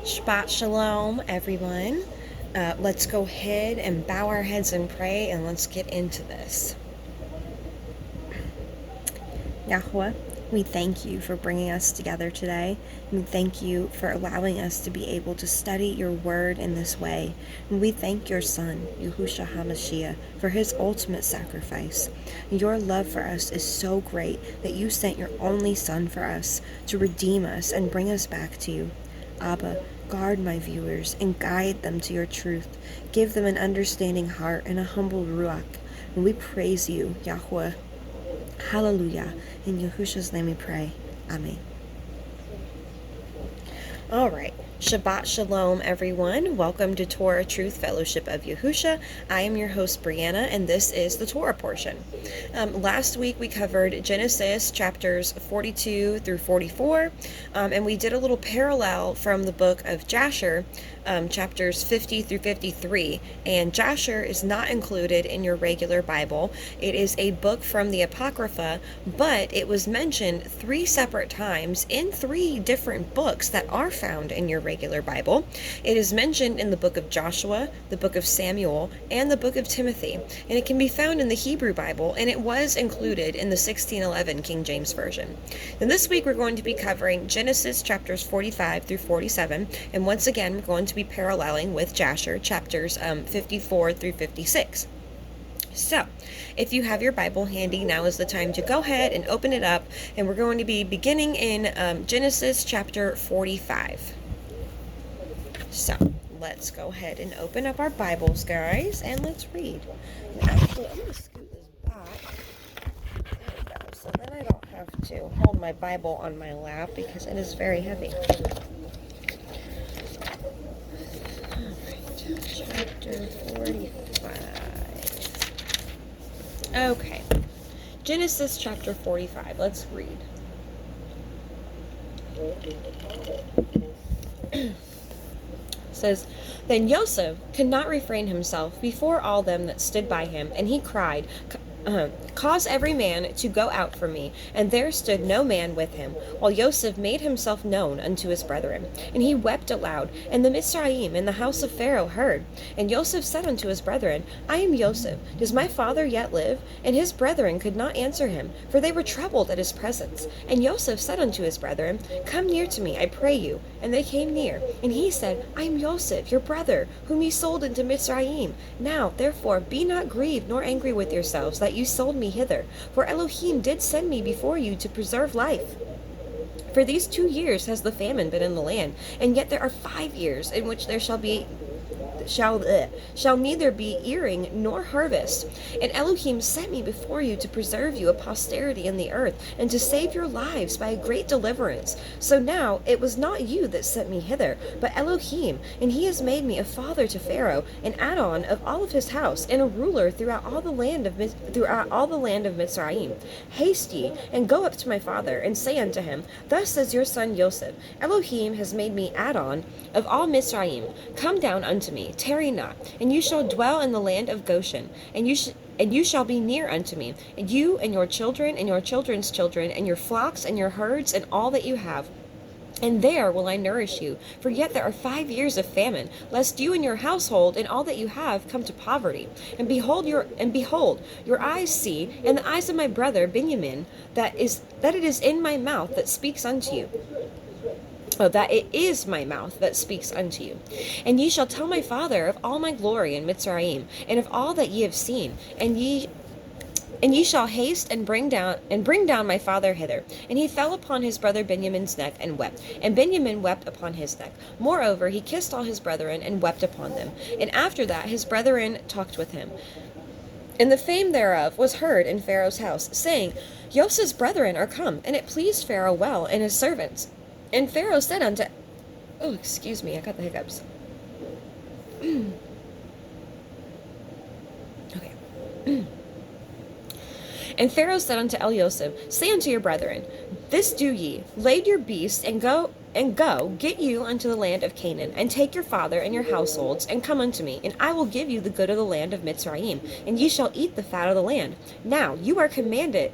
Shabbat Shalom, everyone. Let's go ahead and bow our heads and pray, and let's get into this. Yahweh, we thank you for bringing us together today. We thank you for allowing us to be able to study your word in this way. And we thank your Son, Yahushua HaMashiach, for his ultimate sacrifice. Your love for us is so great that you sent your only Son for us to redeem us and bring us back to you. Abba, guard my viewers and guide them to your truth. Give them an understanding heart and a humble ruach. And we praise you, Yahweh. Hallelujah. In Yahushua's name we pray. Amen. All right. Shabbat Shalom, everyone. Welcome to Torah Truth Fellowship of Yahushua. I am your host, Brianna, and this is the Torah portion. Last week we covered Genesis chapters 42 through 44, and we did a little parallel from the book of Jasher, chapters 50 through 53. And Jasher is not included in your regular Bible. It is a book from the Apocrypha, but it was mentioned 3 separate times in 3 different books that are found in your regular Bible. It is mentioned in the book of Joshua, the book of Samuel, and the book of Timothy, and it can be found in the Hebrew Bible, and it was included in the 1611 King James Version. And this week we're going to be covering Genesis chapters 45 through 47, and once again we're going to be paralleling with Jasher chapters 54 through 56. So, if you have your Bible handy, now is the time to go ahead and open it up, and we're going to be beginning in Genesis chapter 45. So, let's go ahead and open up our Bibles, guys, and let's read. And actually, I'm going to scoot this back. There we go. So then I don't have to hold my Bible on my lap because it is very heavy. Alright, chapter 45. Okay. Genesis chapter 45. Let's read. Says, Then Yosef could not refrain himself before all them that stood by him, and he cried, Cause every man to go out from me. And there stood no man with him, while Yosef made himself known unto his brethren. And he wept aloud, and the Mitzrayim in the house of Pharaoh heard. And Yosef said unto his brethren, I am Yosef, does my father yet live? And his brethren could not answer him, for they were troubled at his presence. And Yosef said unto his brethren, Come near to me, I pray you. And they came near. And he said, I am Yosef, your brother, whom ye sold into Mitzrayim. Now, therefore, be not grieved nor angry with yourselves, that you sold me hither. For Elohim did send me before you to preserve life. For these 2 years has the famine been in the land, and yet there are 5 years in which there shall neither be earing nor harvest. And Elohim sent me before you to preserve you a posterity in the earth, and to save your lives by a great deliverance. So now it was not you that sent me hither, but Elohim, and he has made me a father to Pharaoh, an add-on of all of his house, and a ruler throughout all the land of Mitzrayim. Haste ye, and go up to my father, and say unto him, Thus says your son Yosef, Elohim has made me add-on of all Mitzrayim. Come down unto me, tarry not, and you shall dwell in the land of Goshen, and you shall be near unto me, and you and your children and your children's children, and your flocks and your herds, and all that you have. And there will I nourish you, for yet there are 5 years of famine, lest you and your household and all that you have come to poverty. And behold, your eyes see, and the eyes of my brother Benjamin, that it is in my mouth that speaks unto you. That it is my mouth that speaks unto you. And ye shall tell my father of all my glory in Mitzrayim, and of all that ye have seen, and ye shall haste and bring down my father hither. And he fell upon his brother Benjamin's neck and wept, and Benjamin wept upon his neck. Moreover, he kissed all his brethren and wept upon them. And after that his brethren talked with him. And the fame thereof was heard in Pharaoh's house, saying, Yosef's brethren are come. And it pleased Pharaoh well and his servants. And Pharaoh said unto... Oh, excuse me, I got the hiccups. Okay. And Pharaoh said unto Yosef, Say unto your brethren, This do ye, lade your beasts, and go And go, get you unto the land of Canaan, and take your father and your households, and come unto me, and I will give you the good of the land of Mitzrayim, and ye shall eat the fat of the land. Now you are commanded,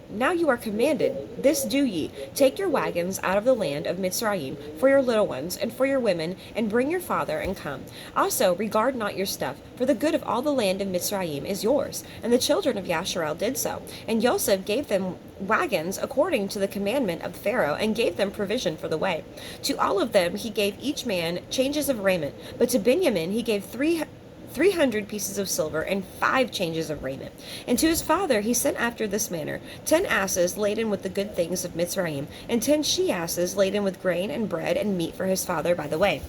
this do ye, take your wagons out of the land of Mitzrayim, for your little ones, and for your women, and bring your father, and come. Also regard not your stuff, for the good of all the land of Mitzrayim is yours. And the children of Yasharel did so. And Joseph gave them wagons according to the commandment of Pharaoh, and gave them provision for the way. To all of them he gave each man changes of raiment, but to Benjamin he gave 300 pieces of silver and 5 changes of raiment. And to his father he sent after this manner: 10 asses laden with the good things of Mitzrayim, and 10 she-asses laden with grain and bread and meat for his father by the way.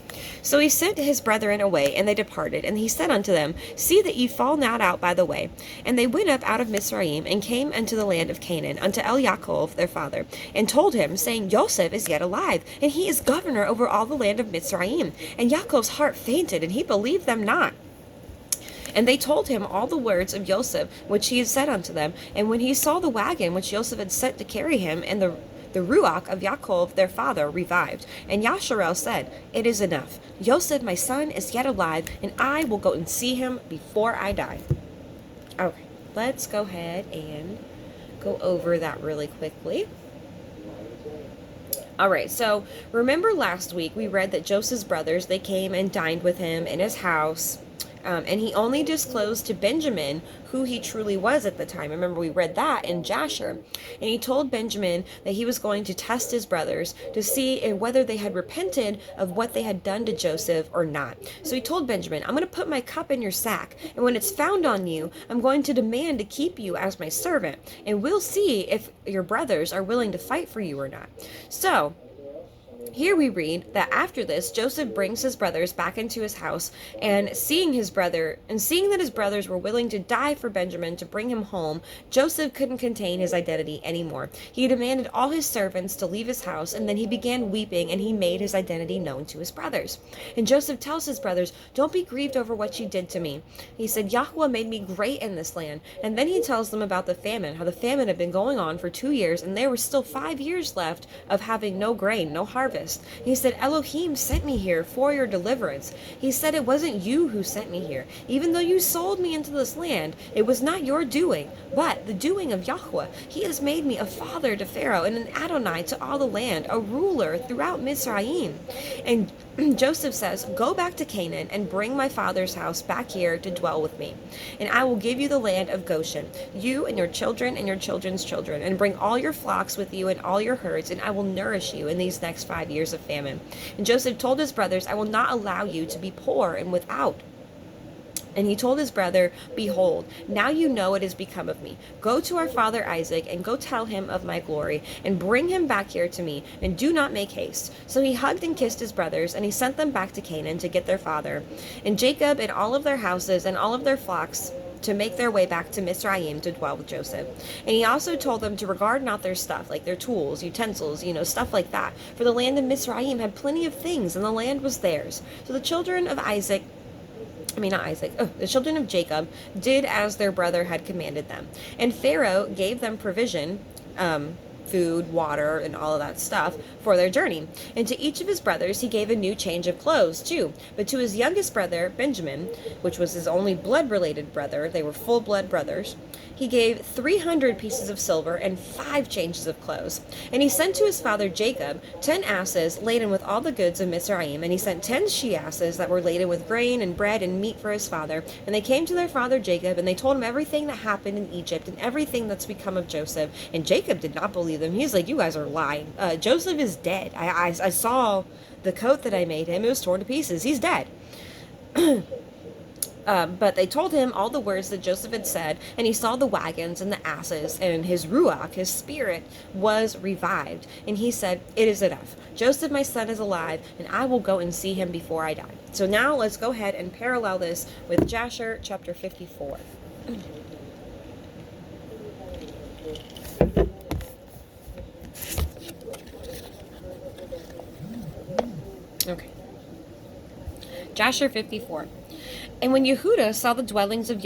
So he sent his brethren away, and they departed. And he said unto them, See that ye fall not out by the way. And they went up out of Mitzrayim, and came unto the land of Canaan, unto Yaakov their father, and told him, saying, Joseph is yet alive, and he is governor over all the land of Mitzrayim. And Yaakov's heart fainted, and he believed them not. And they told him all the words of Joseph, which he had said unto them. And when he saw the wagon which Joseph had sent to carry him, and the ruach of Yaakov their father revived. And Yasharel said, It is enough. Joseph my son is yet alive, and I will go and see him before I die. Okay, let's go ahead and go over that really quickly. All right, so remember last week we read that Joseph's brothers, they came and dined with him in his house. And he only disclosed to Benjamin who he truly was at the time. Remember, we read that in Jasher. And he told Benjamin that he was going to test his brothers to see whether they had repented of what they had done to Joseph or not. So he told Benjamin, I'm going to put my cup in your sack, and when it's found on you, I'm going to demand to keep you as my servant. And we'll see if your brothers are willing to fight for you or not. So here we read that after this, Joseph brings his brothers back into his house, and seeing that his brothers were willing to die for Benjamin to bring him home, Joseph couldn't contain his identity anymore. He demanded all his servants to leave his house, and then he began weeping, and he made his identity known to his brothers. And Joseph tells his brothers, Don't be grieved over what you did to me. He said, Yahweh made me great in this land. And then he tells them about the famine, how the famine had been going on for 2 years, and there were still 5 years left of having no grain, no harvest. He said, Elohim sent me here for your deliverance. He said, it wasn't you who sent me here. Even though you sold me into this land, it was not your doing, but the doing of Yahweh. He has made me a father to Pharaoh and an Adonai to all the land, a ruler throughout Mitzrayim. And Joseph says, Go back to Canaan and bring my father's house back here to dwell with me. And I will give you the land of Goshen, you and your children and your children's children, and bring all your flocks with you and all your herds, and I will nourish you in these next 5 years of famine. And Joseph told his brothers, I will not allow you to be poor and without. And he told his brother, Behold, now you know what has become of me. Go to our father Isaac, and go tell him of my glory, and bring him back here to me, and do not make haste. So he hugged and kissed his brothers, and he sent them back to Canaan to get their father. And Jacob and all of their houses and all of their flocks to make their way back to Mitzrayim to dwell with Joseph. And he also told them to regard not their stuff, like their tools, utensils, stuff like that. For the land of Mitzrayim had plenty of things, and the land was theirs. So the children of the children of Jacob did as their brother had commanded them. And Pharaoh gave them provision, food, water, and all of that stuff for their journey. And to each of his brothers he gave a new change of clothes too. But to his youngest brother, Benjamin, which was his only blood-related brother, they were full-blood brothers, he gave 300 pieces of silver and 5 changes of clothes. And he sent to his father Jacob 10 asses laden with all the goods of Mitzrayim, and he sent 10 she-asses that were laden with grain and bread and meat for his father. And they came to their father Jacob, and they told him everything that happened in Egypt and everything that's become of Joseph. And Jacob did not believe them. He's like, you guys are lying. Joseph is dead. I saw the coat that I made him. It was torn to pieces. He's dead. But they told him all the words that Joseph had said, and he saw the wagons and the asses, and his ruach, his spirit, was revived. And he said, It is enough. Joseph, my son, is alive, and I will go and see him before I die. So now let's go ahead and parallel this with Jasher chapter 54. Okay. Jasher 54. And when Yehudah saw the dwellings of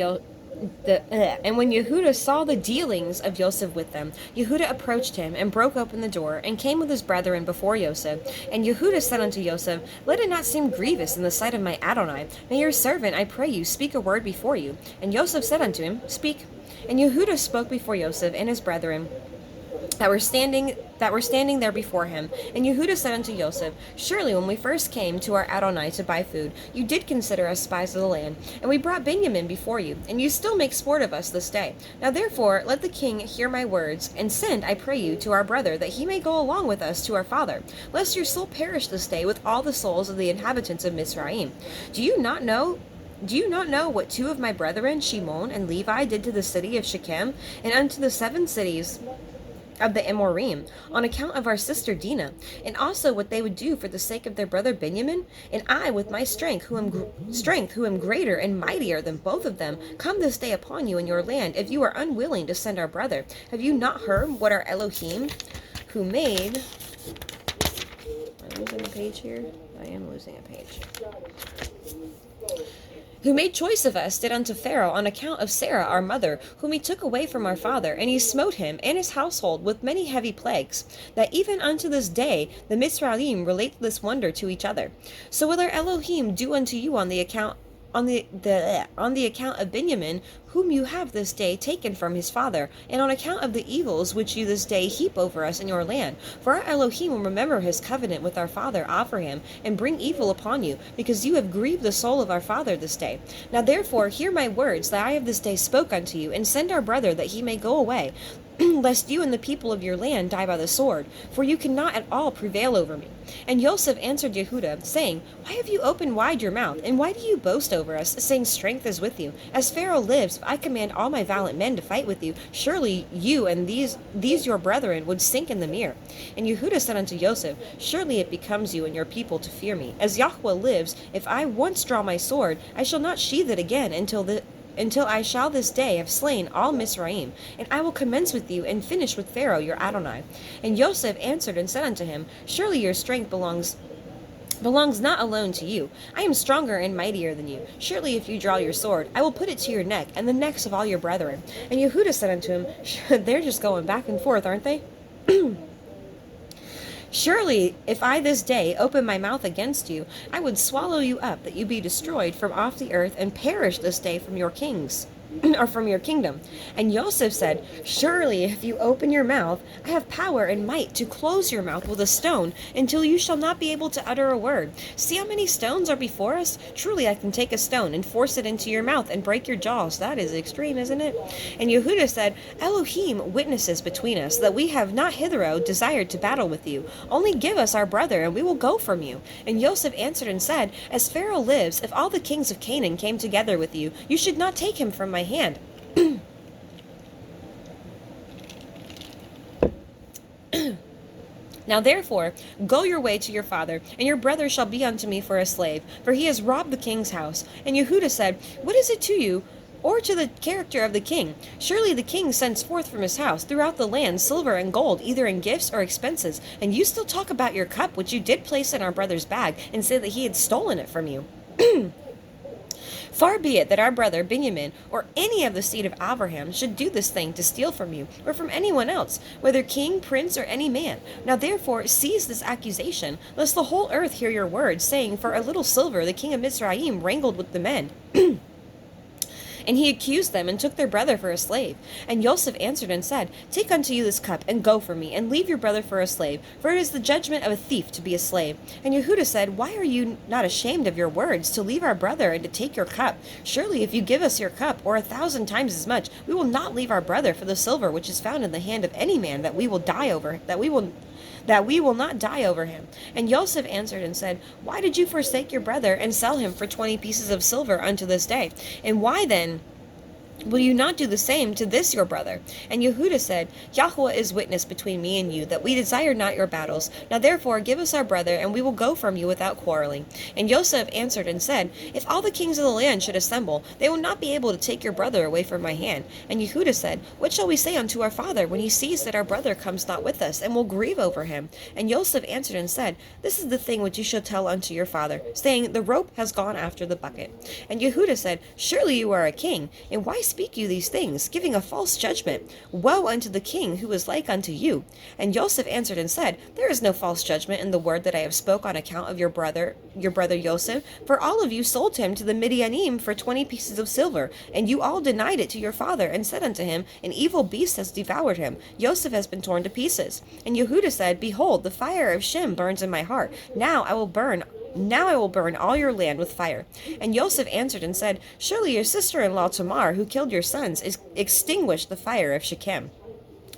And when Yehuda saw the dealings of Yosef with them, Yehuda approached him and broke open the door and came with his brethren before Yosef. And Yehuda said unto Yosef, Let it not seem grievous in the sight of my Adonai. May your servant, I pray you, speak a word before you. And Yosef said unto him, Speak. And Yehuda spoke before Yosef and his brethren that were standing there before him. And Yehuda said unto Yosef, Surely when we first came to our Adonai to buy food, you did consider us spies of the land, and we brought Benjamin before you, and you still make sport of us this day. Now therefore let the king hear my words, and send, I pray you, to our brother, that he may go along with us to our father, lest your soul perish this day with all the souls of the inhabitants of Mizraim. Do you not know what two of my brethren, Shimon and Levi, did to the city of Shechem, and unto the 7 cities of the Amorim, on account of our sister Dinah, and also what they would do for the sake of their brother Benjamin? And I, with my strength, who am greater and mightier than both of them, come this day upon you in your land, if you are unwilling to send our brother. Have you not heard what our Elohim, who made... Am I losing a page here? I am losing a page. Who made choice of us, did unto Pharaoh on account of Sarah our mother, whom he took away from our father, and he smote him and his household with many heavy plagues, that even unto this day the Mizraim relate this wonder to each other. So will our Elohim do unto you on the account of Benjamin, whom you have this day taken from his father, and on account of the evils which you this day heap over us in your land. For our Elohim will remember his covenant with our father Abraham, and bring evil upon you, because you have grieved the soul of our father this day. Now therefore hear my words that I have this day spoke unto you, and send our brother that he may go away, lest you and the people of your land die by the sword, for you cannot at all prevail over me. And Yosef answered Yehuda, saying, Why have you opened wide your mouth, and why do you boast over us, saying, Strength is with you? As Pharaoh lives, if I command all my valiant men to fight with you, surely you and these your brethren would sink in the mere. And Yehuda said unto Yosef, Surely it becomes you and your people to fear me. As Yahweh lives, if I once draw my sword, I shall not sheathe it again until I shall this day have slain all Mizraim, and I will commence with you and finish with Pharaoh your Adonai. And Yosef answered and said unto him, Surely your strength belongs not alone to you. I am stronger and mightier than you. Surely if you draw your sword, I will put it to your neck and the necks of all your brethren. And Yehuda said unto him, They're just going back and forth, aren't they? Surely, if I this day open my mouth against you, I would swallow you up, that you be destroyed from off the earth, and perish this day from your kings, or from your kingdom. And Yosef said, Surely, if you open your mouth, I have power and might to close your mouth with a stone, until you shall not be able to utter a word. See how many stones are before us? Truly, I can take a stone and force it into your mouth and break your jaws. That is extreme, isn't it? And Yehuda said, Elohim witnesses between us, that we have not hitherto desired to battle with you. Only give us our brother, and we will go from you. And Yosef answered and said, As Pharaoh lives, if all the kings of Canaan came together with you, you should not take him from my hand. Now therefore, go your way to your father, and your brother shall be unto me for a slave, for he has robbed the king's house. And Yehuda said, What is it to you, or to the character of the king? Surely the king sends forth from his house throughout the land silver and gold, either in gifts or expenses, and you still talk about your cup, which you did place in our brother's bag, and say that he had stolen it from you. Far be it that our brother Benjamin, or any of the seed of Abraham, should do this thing to steal from you, or from anyone else, whether king, prince, or any man. Now therefore cease this accusation, lest the whole earth hear your words, saying, For a little silver the king of Mizraim wrangled with the men. And he accused them, and took their brother for a slave. And Yosef answered and said, Take unto you this cup, and go from me, and leave your brother for a slave, for it is the judgment of a thief to be a slave. And Yehuda said, Why are you not ashamed of your words, to leave our brother, and to take your cup? Surely if you give us your cup, or 1,000 times as much, we will not leave our brother for the silver which is found in the hand of any man, that we will not die over him. And Yosef answered and said, Why did you forsake your brother, and sell him for 20 pieces of silver unto this day? And why then will you not do the same to this your brother? And Yehuda said, Yahweh is witness between me and you, that we desire not your battles. Now therefore give us our brother, and we will go from you without quarreling. And Yosef answered and said, If all the kings of the land should assemble, they will not be able to take your brother away from my hand. And Yehuda said, What shall we say unto our father, when he sees that our brother comes not with us, and will grieve over him? And Yosef answered and said, This is the thing which you shall tell unto your father, saying, The rope has gone after the bucket. And Yehuda said, Surely you are a king, and why speak you these things, giving a false judgment? Woe unto the king who is like unto you. And Joseph answered and said, There is no false judgment in the word that I have spoke on account of your brother Joseph, for all of you sold him to the Midianim for 20 pieces of silver, and you all denied it to your father, and said unto him, An evil beast has devoured him. Joseph has been torn to pieces. And Yehudah said, Behold, the fire of Shem burns in my heart. Now I will burn all your land with fire. And Joseph answered and said, Surely your sister-in-law Tamar, who killed your sons, is extinguished the fire of Shechem.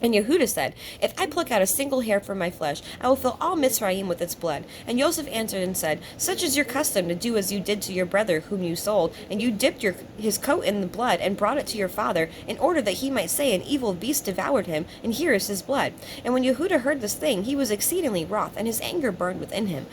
And Yehudah said, If I pluck out a single hair from my flesh, I will fill all Mitzrayim with its blood. And Joseph answered and said, Such is your custom to do as you did to your brother whom you sold, and you dipped his coat in the blood and brought it to your father, in order that he might say, An evil beast devoured him, and here is his blood. And when Yehudah heard this thing, he was exceedingly wroth, and his anger burned within him.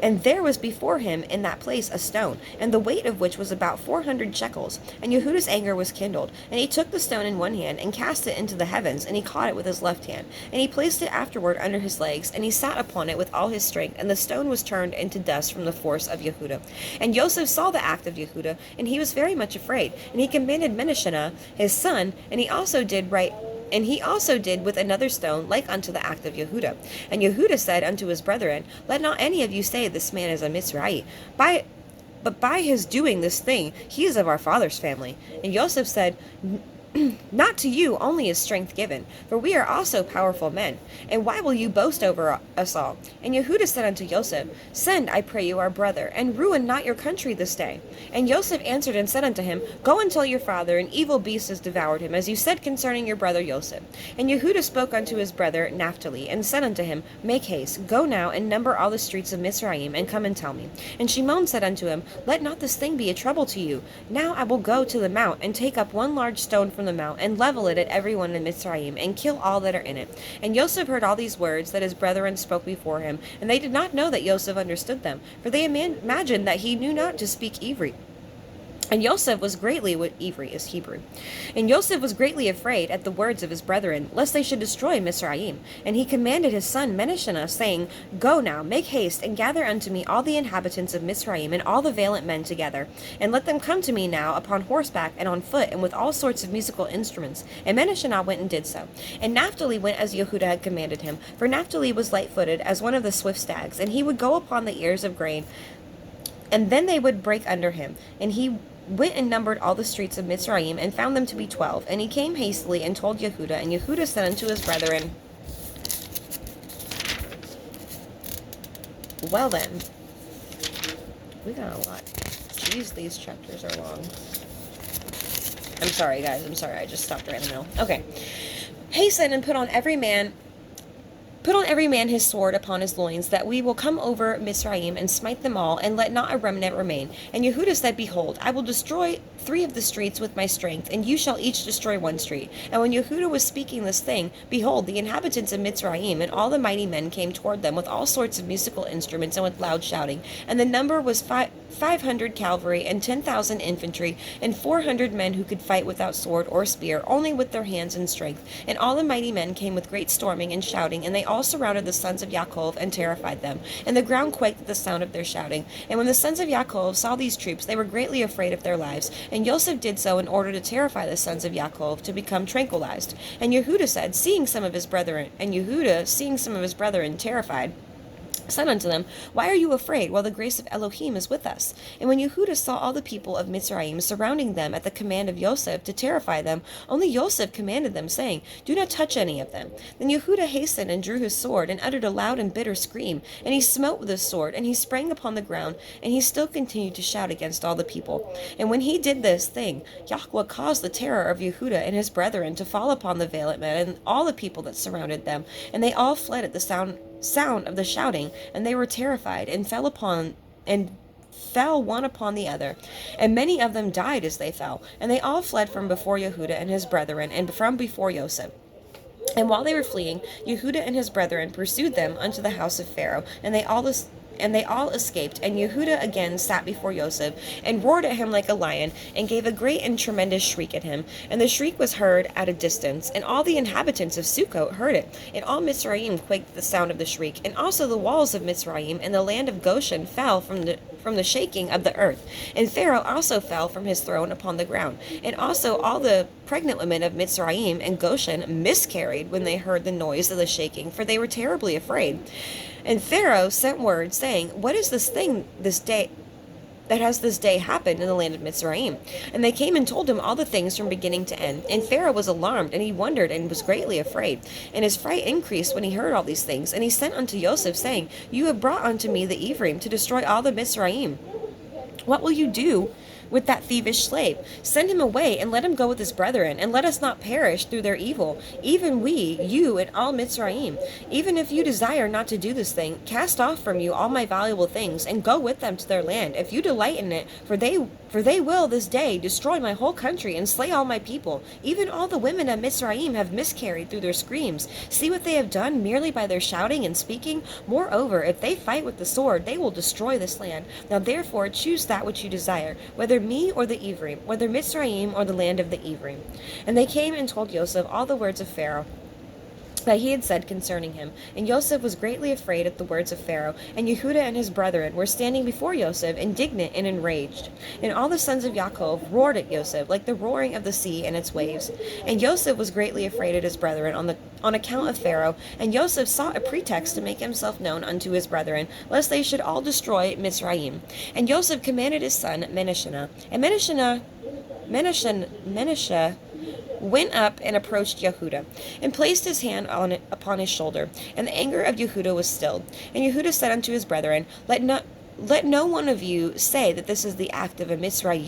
And there was before him in that place a stone, and the weight of which was about 400 shekels. And Yehudah's anger was kindled, and he took the stone in one hand, and cast it into the heavens, and he caught it with his left hand. And he placed it afterward under his legs, and he sat upon it with all his strength, and the stone was turned into dust from the force of Yehudah. And Joseph saw the act of Yehudah, and he was very much afraid. And he commanded Menashenah his son, and he also did with another stone like unto the act of Yehudah. And Yehudah said unto his brethren, Let not any of you say, This man is a Mitzrayim. But by his doing this thing, he is of our father's family. And Joseph said, Not to you only is strength given, for we are also powerful men. And why will you boast over us all? And Yehudah said unto Joseph, Send, I pray you, our brother, and ruin not your country this day. And Joseph answered and said unto him, Go and tell your father, an evil beast has devoured him, as you said concerning your brother Joseph. And Yehudah spoke unto his brother Naphtali, and said unto him, Make haste, go now, and number all the streets of Mizraim, and come and tell me. And Shimon said unto him, Let not this thing be a trouble to you. Now I will go to the mount, and take up one large stone from the mount, and level it at everyone in Mitzrayim, and kill all that are in it. And Joseph heard all these words that his brethren spoke before him, and they did not know that Joseph understood them, for they imagined that he knew not to speak Ivri. And Joseph was greatly, Ivri is Hebrew. And Joseph was greatly afraid at the words of his brethren, lest they should destroy Mizraim. And he commanded his son Menashenah, saying, Go now, make haste, and gather unto me all the inhabitants of Mizraim, and all the valiant men together, and let them come to me now upon horseback and on foot, and with all sorts of musical instruments. And Menashenah went and did so. And Naphtali went as Yehudah had commanded him, for Naphtali was light-footed as one of the swift stags, and he would go upon the ears of grain, and then they would break under him. And he went and numbered all the streets of Mitzrayim, and found them to be 12. And he came hastily and told Yehudah, and Yehudah said unto his brethren, Well then, we got a lot. Jeez, these chapters are long. I'm sorry, guys. I'm sorry. I just stopped right in the middle. Okay. Hasten and put on every man his sword upon his loins, that we will come over Mizraim and smite them all, and let not a remnant remain. And Yehudah said, Behold, I will destroy 3 of the streets with my strength, and you shall each destroy 1 street. And when Yehudah was speaking this thing, behold, the inhabitants of Mizraim and all the mighty men came toward them with all sorts of musical instruments and with loud shouting. And the number was 500 cavalry and 10,000 infantry, and 400 men who could fight without sword or spear, only with their hands and strength. And all the mighty men came with great storming and shouting, and they all surrounded the sons of Yaakov and terrified them. And the ground quaked at the sound of their shouting. And when the sons of Yaakov saw these troops, they were greatly afraid of their lives. And Joseph did so in order to terrify the sons of Yaakov, to become tranquilized. And Yehudah said, seeing some of his brethren terrified, said unto them, Why are you afraid, while the grace of Elohim is with us? And when Yehudah saw all the people of Mitzrayim surrounding them at the command of Joseph to terrify them, only Joseph commanded them, saying, Do not touch any of them. Then Yehudah hastened and drew his sword, and uttered a loud and bitter scream. And he smote with his sword, and he sprang upon the ground, and he still continued to shout against all the people. And when he did this thing, Yahweh caused the terror of Yehudah and his brethren to fall upon the valiant men and all the people that surrounded them, and they all fled at the sound of the shouting, and they were terrified, and fell one upon the other, and many of them died as they fell, and they all fled from before Yehudah and his brethren, and from before Joseph. And while they were fleeing, Yehudah and his brethren pursued them unto the house of Pharaoh, and they all escaped. And Yehudah again sat before Joseph, and roared at him like a lion, and gave a great and tremendous shriek at him. And the shriek was heard at a distance, and all the inhabitants of Sukkot heard it. And all Mitzrayim quaked at the sound of the shriek. And also the walls of Mitzrayim and the land of Goshen fell from from the shaking of the earth. And Pharaoh also fell from his throne upon the ground. And also all the pregnant women of Mitzrayim and Goshen miscarried when they heard the noise of the shaking, for they were terribly afraid. And Pharaoh sent word, saying, What is this thing this day that has this day happened in the land of Mitzrayim? And they came and told him all the things from beginning to end. And Pharaoh was alarmed, and he wondered, and was greatly afraid. And his fright increased when he heard all these things. And he sent unto Joseph, saying, You have brought unto me the Ephraim to destroy all the Mitzrayim. What will you do with that thievish slave? Send him away, and let him go with his brethren, and let us not perish through their evil, even we, you, and all Mitzrayim. Even if you desire not to do this thing, cast off from you all my valuable things, and go with them to their land, if you delight in it, for they will this day destroy my whole country, and slay all my people. Even all the women of Mitzrayim have miscarried through their screams. See what they have done merely by their shouting and speaking? Moreover, if they fight with the sword, they will destroy this land. Now therefore choose that which you desire, whether me or the Ephraim, whether Mitzrayim or the land of the Ephraim. And they came and told Joseph all the words of Pharaoh that he had said concerning him. And Joseph was greatly afraid at the words of Pharaoh. And Yehudah and his brethren were standing before Joseph, indignant and enraged. And all the sons of Yaakov roared at Joseph, like the roaring of the sea and its waves. And Joseph was greatly afraid at his brethren on account of Pharaoh. And Joseph sought a pretext to make himself known unto his brethren, lest they should all destroy Mitzrayim. And Joseph commanded his son Menashe. And Menashe went up and approached Yehudah, and placed his hand upon his shoulder. And the anger of Yehudah was stilled. And Yehudah said unto his brethren, Let no one of you say that this is the act of a Mitzri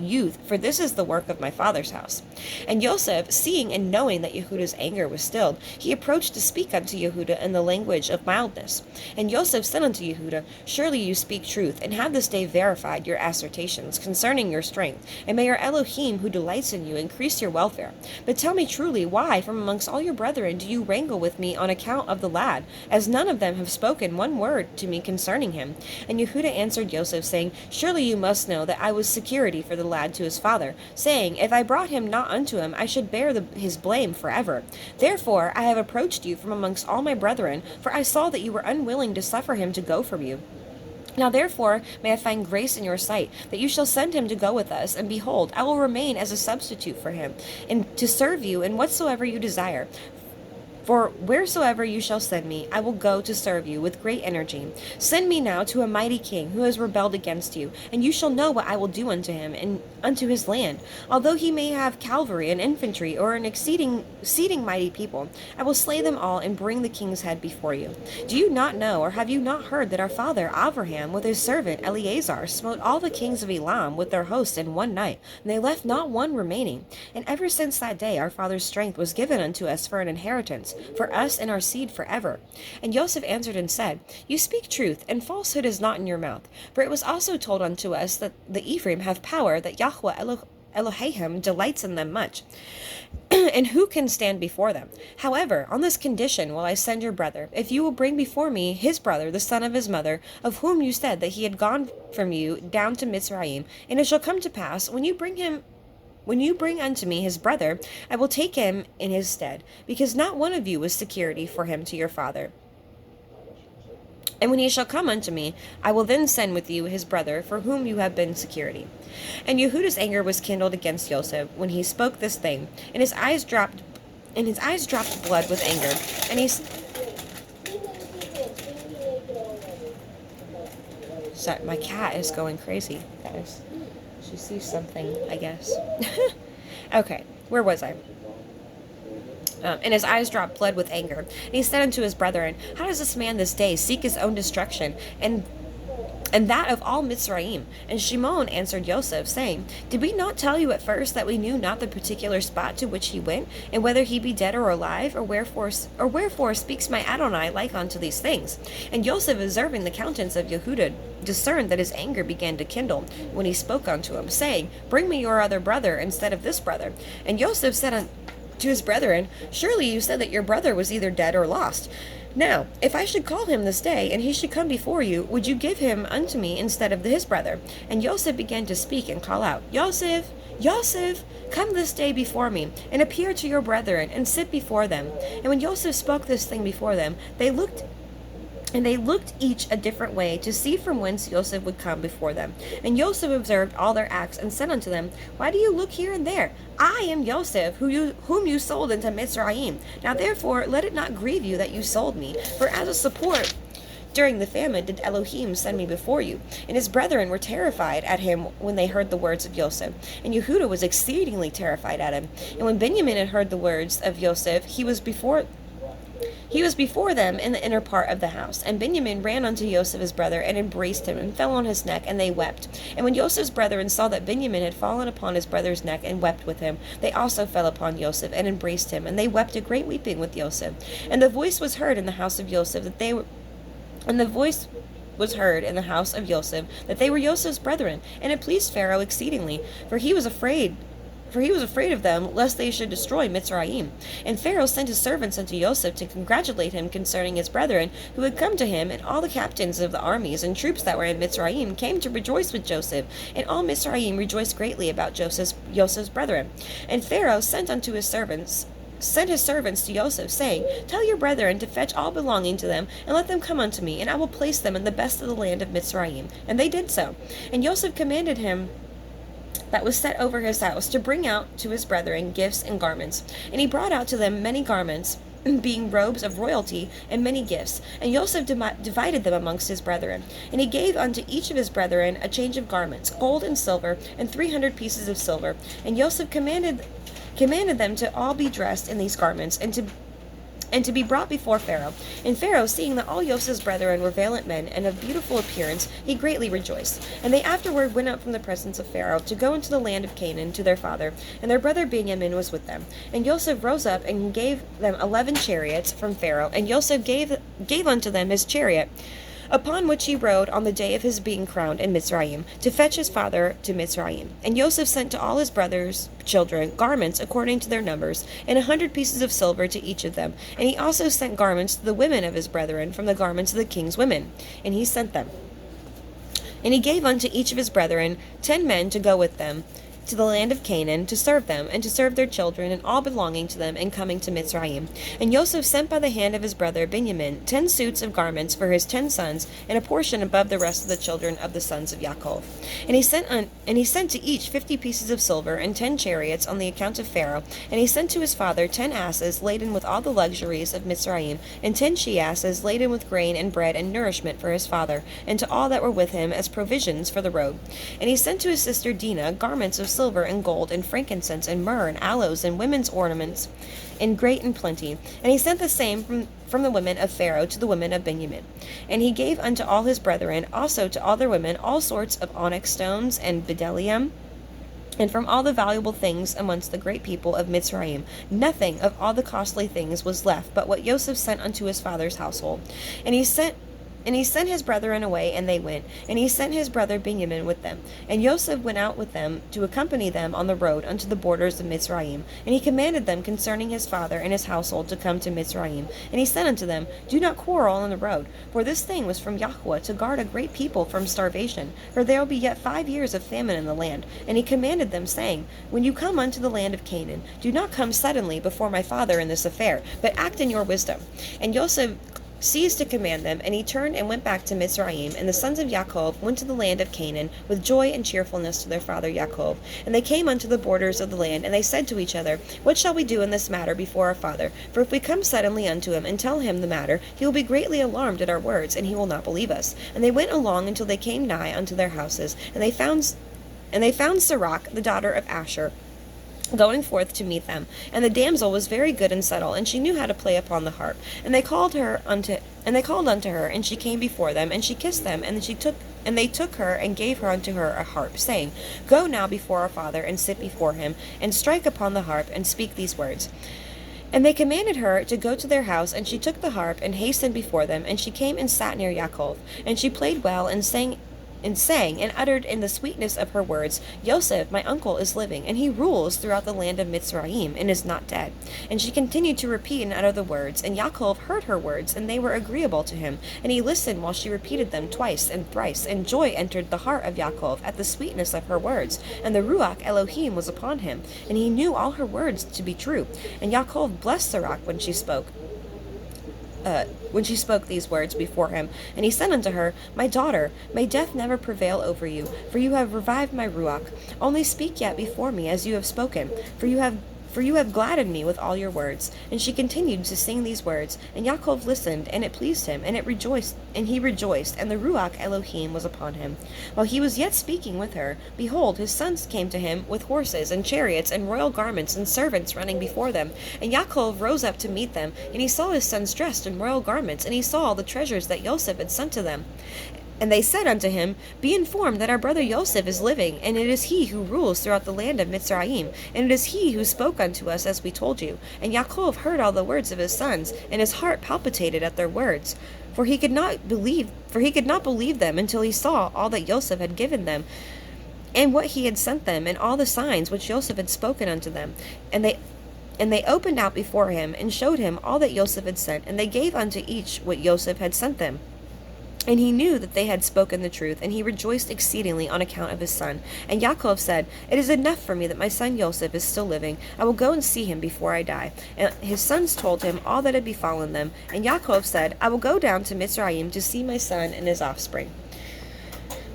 youth, for this is the work of my father's house. And Joseph, seeing and knowing that Yehudah's anger was stilled, he approached to speak unto Yehudah in the language of mildness. And Joseph said unto Yehudah, Surely you speak truth, and have this day verified your assertions concerning your strength, and may your Elohim, who delights in you, increase your welfare. But tell me truly, why from amongst all your brethren do you wrangle with me on account of the lad, as none of them have spoken one word to me concerning him? And Yehudah answered Joseph, saying, Surely you must know that I was security for the lad to his father, saying, If I brought him not unto him, I should bear his blame forever. Therefore I have approached you from amongst all my brethren, for I saw that you were unwilling to suffer him to go from you. Now therefore may I find grace in your sight, that you shall send him to go with us, and behold, I will remain as a substitute for him, and to serve you in whatsoever you desire. For wheresoever you shall send me, I will go to serve you with great energy. Send me now to a mighty king who has rebelled against you, and you shall know what I will do unto him and unto his land. Although he may have cavalry and infantry, or an exceeding mighty people, I will slay them all and bring the king's head before you. Do you not know, or have you not heard, that our father Abraham with his servant Eleazar smote all the kings of Elam with their host in one night, and they left not one remaining? And ever since that day our father's strength was given unto us for an inheritance, for us and our seed forever. And Joseph answered and said, You speak truth, and falsehood is not in your mouth. For it was also told unto us that the Ephraim have power, that Yahweh Elohim delights in them much. And who can stand before them? However, on this condition will I send your brother, if you will bring before me his brother, the son of his mother, of whom you said that he had gone from you down to Mitzrayim. And it shall come to pass, when you bring unto me his brother, I will take him in his stead, because not one of you was security for him to your father. And when he shall come unto me, I will then send with you his brother, for whom you have been security. And Yehudah's anger was kindled against Joseph when he spoke this thing, and his eyes dropped blood with anger. And sorry, my cat is going crazy, guys. She sees something, I guess. Okay, where was I? And his eyes dropped blood with anger. And he said unto his brethren, How does this man this day seek his own destruction, and that of all Mitzrayim? And Shimon answered Joseph, saying, Did we not tell you at first that we knew not the particular spot to which he went, and whether he be dead or alive, or wherefore speaks my Adonai like unto these things? And Joseph, observing the countenance of Yehudah, discerned that his anger began to kindle when he spoke unto him, saying, Bring me your other brother instead of this brother. And Joseph said unto his brethren, Surely you said that your brother was either dead or lost. Now, if I should call him this day, and he should come before you, would you give him unto me instead of his brother? And Joseph began to speak and call out, Joseph, Joseph, come this day before me, and appear to your brethren, and sit before them. And when Joseph spoke this thing before them, they looked And they looked each a different way to see from whence Joseph would come before them. And Joseph observed all their acts and said unto them, Why do you look here and there? I am Joseph, whom you sold into Mitzrayim. Now therefore let it not grieve you that you sold me, for as a support during the famine did Elohim send me before you. And his brethren were terrified at him when they heard the words of Joseph. And Yehudah was exceedingly terrified at him. And when Benjamin had heard the words of Joseph, he was before them in the inner part of the house. And Benjamin ran unto Joseph his brother, and embraced him, and fell on his neck, and they wept. And when Joseph's brethren saw that Benjamin had fallen upon his brother's neck, and wept with him, they also fell upon Joseph, and embraced him, and they wept a great weeping with Joseph. And the voice was heard in the house of Joseph that they were Joseph's brethren, and it pleased Pharaoh exceedingly, for he was afraid of them, lest they should destroy Mitzrayim. And Pharaoh sent his servants unto Joseph to congratulate him concerning his brethren who had come to him, and all the captains of the armies and troops that were in Mitzrayim came to rejoice with Joseph, and all Mitzrayim rejoiced greatly about Joseph's brethren. And Pharaoh sent his servants to Joseph, saying, Tell your brethren to fetch all belonging to them, and let them come unto me, and I will place them in the best of the land of Mitzrayim. And they did so. And Joseph commanded him that was set over his house to bring out to his brethren gifts and garments. And he brought out to them many garments, being robes of royalty, and many gifts. And Joseph divided them amongst his brethren. And he gave unto each of his brethren a change of garments, gold and silver, and 300 pieces of silver. And Joseph commanded them to all be dressed in these garments, and to be brought before Pharaoh. And Pharaoh, seeing that all Joseph's brethren were valiant men and of beautiful appearance, he greatly rejoiced. And they afterward went out from the presence of Pharaoh to go into the land of Canaan to their father, and their brother Benjamin was with them. And Joseph rose up and gave them 11 chariots from Pharaoh, and Joseph gave unto them his chariot, upon which he rode on the day of his being crowned in Mitzrayim, to fetch his father to Mitzrayim. And Joseph sent to all his brothers' children garments according to their numbers, and 100 pieces of silver to each of them. And he also sent garments to the women of his brethren from the garments of the king's women. And he sent them. And he gave unto each of his brethren 10 men to go with them to the land of Canaan, to serve them, and to serve their children, and all belonging to them, and coming to Mitzrayim. And Joseph sent by the hand of his brother Benjamin 10 suits of garments for his 10 sons, and a portion above the rest of the children of the sons of Yaakov. And he sent to each 50 pieces of silver, and 10 chariots on the account of Pharaoh. And he sent to his father 10 asses laden with all the luxuries of Mitzrayim, and 10 she-asses laden with grain and bread and nourishment for his father, and to all that were with him as provisions for the road. And he sent to his sister Dinah garments of silver and gold and frankincense and myrrh and aloes and women's ornaments in great and plenty. And he sent the same from the women of Pharaoh to the women of Benjamin. And he gave unto all his brethren also to all their women all sorts of onyx stones and bdellium, and from all the valuable things amongst the great people of Mitzrayim. Nothing of all the costly things was left but what Joseph sent unto his father's household. And he sent his brethren away, and they went. And he sent his brother Benjamin with them. And Joseph went out with them to accompany them on the road unto the borders of Mitzrayim. And he commanded them concerning his father and his household to come to Mitzrayim. And he said unto them, Do not quarrel on the road, for this thing was from Yahweh to guard a great people from starvation. For there will be yet 5 years of famine in the land. And he commanded them, saying, When you come unto the land of Canaan, do not come suddenly before my father in this affair, but act in your wisdom. And Joseph ceased to command them, and he turned and went back to Mitzrayim. And the sons of Yaakov went to the land of Canaan with joy and cheerfulness to their father Yaakov. And they came unto the borders of the land, and they said to each other, What shall we do in this matter before our father? For if we come suddenly unto him and tell him the matter, he will be greatly alarmed at our words, and he will not believe us. And they went along until they came nigh unto their houses, and they found Sirach, the daughter of Asher, going forth to meet them. And the damsel was very good and subtle, and she knew how to play upon the harp. And they called unto her, and she came before them, and she kissed them, and they took her and gave her unto her a harp, saying, Go now before our father, and sit before him, and strike upon the harp, and speak these words. And they commanded her to go to their house, and she took the harp, and hastened before them, and she came and sat near Yaakov. And she played well, and sang, and uttered in the sweetness of her words, Joseph, my uncle, is living, and he rules throughout the land of Mitzrayim, and is not dead. And she continued to repeat and utter the words, and Yaakov heard her words, and they were agreeable to him. And he listened while she repeated them twice and thrice, and joy entered the heart of Yaakov at the sweetness of her words. And the Ruach Elohim was upon him, and he knew all her words to be true. And Yaakov blessed Sirach when she spoke. when she spoke these words before him. And he said unto her, My daughter, may death never prevail over you, for you have revived my ruach. Only speak yet before me as you have spoken, for you have gladdened me with all your words. And she continued to sing these words, and Yaakov listened, and it pleased him, and he rejoiced, and the Ruach Elohim was upon him. While he was yet speaking with her, behold, his sons came to him with horses and chariots and royal garments and servants running before them. And Yaakov rose up to meet them, and he saw his sons dressed in royal garments, and he saw all the treasures that Joseph had sent to them. And they said unto him, Be informed that our brother Joseph is living, and it is he who rules throughout the land of Mitzrayim, and it is he who spoke unto us as we told you. And Yaakov heard all the words of his sons, and his heart palpitated at their words. For he could not believe them until he saw all that Joseph had given them, and what he had sent them, and all the signs which Joseph had spoken unto them. And they opened out before him, and showed him all that Joseph had sent, and they gave unto each what Joseph had sent them. And he knew that they had spoken the truth, and he rejoiced exceedingly on account of his son. And Yaakov said, It is enough for me that my son Joseph is still living. I will go and see him before I die. And his sons told him all that had befallen them. And Yaakov said, I will go down to Mitzrayim to see my son and his offspring.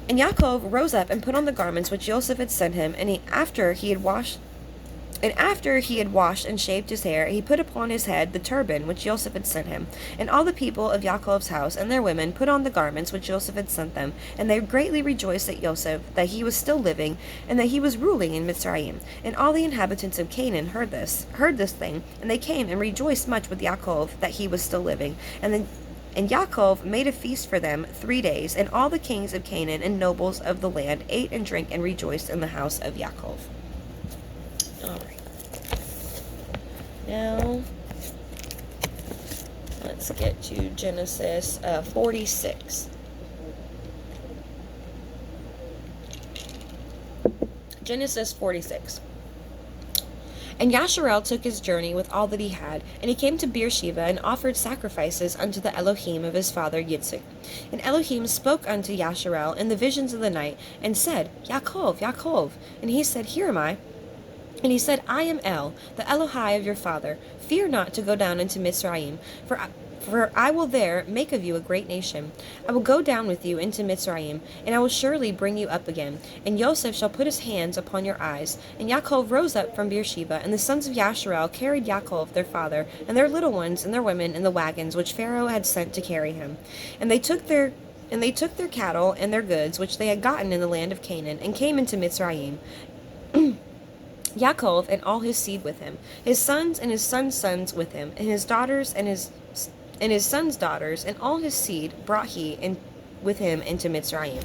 And Yaakov rose up and put on the garments which Joseph had sent him, and after he had washed and shaved his hair, he put upon his head the turban which Joseph had sent him. And all the people of Yaakov's house and their women put on the garments which Joseph had sent them. And they greatly rejoiced at Joseph, that he was still living, and that he was ruling in Mitzrayim. And all the inhabitants of Canaan heard this thing, and they came and rejoiced much with Yaakov, that he was still living. And Yaakov made a feast for them 3 days, and all the kings of Canaan and nobles of the land ate and drank and rejoiced in the house of Yaakov. All right. Now, let's get to Genesis 46. Genesis 46. And Jasher took his journey with all that he had, and he came to Bere'shiyth and offered sacrifices unto the Elohim of his father Yitzchak. And Elohim spoke unto Jasher in the visions of the night, and said, Yaakov, Yaakov. And he said, Here am I. And he said, I am El, the Elohai of your father. Fear not to go down into Mitzrayim, for I will there make of you a great nation. I will go down with you into Mitzrayim, and I will surely bring you up again. And Joseph shall put his hands upon your eyes. And Yaakov rose up from Bere'shiyth, and the sons of Jasher carried Yaakov their father, and their little ones and their women in the wagons which Pharaoh had sent to carry him. And they took their cattle and their goods which they had gotten in the land of Canaan, and came into Mitzrayim. Yaakov and all his seed with him, his sons and his sons' sons with him, and his daughters and his sons' daughters, and all his seed brought he in with him into Mitzrayim.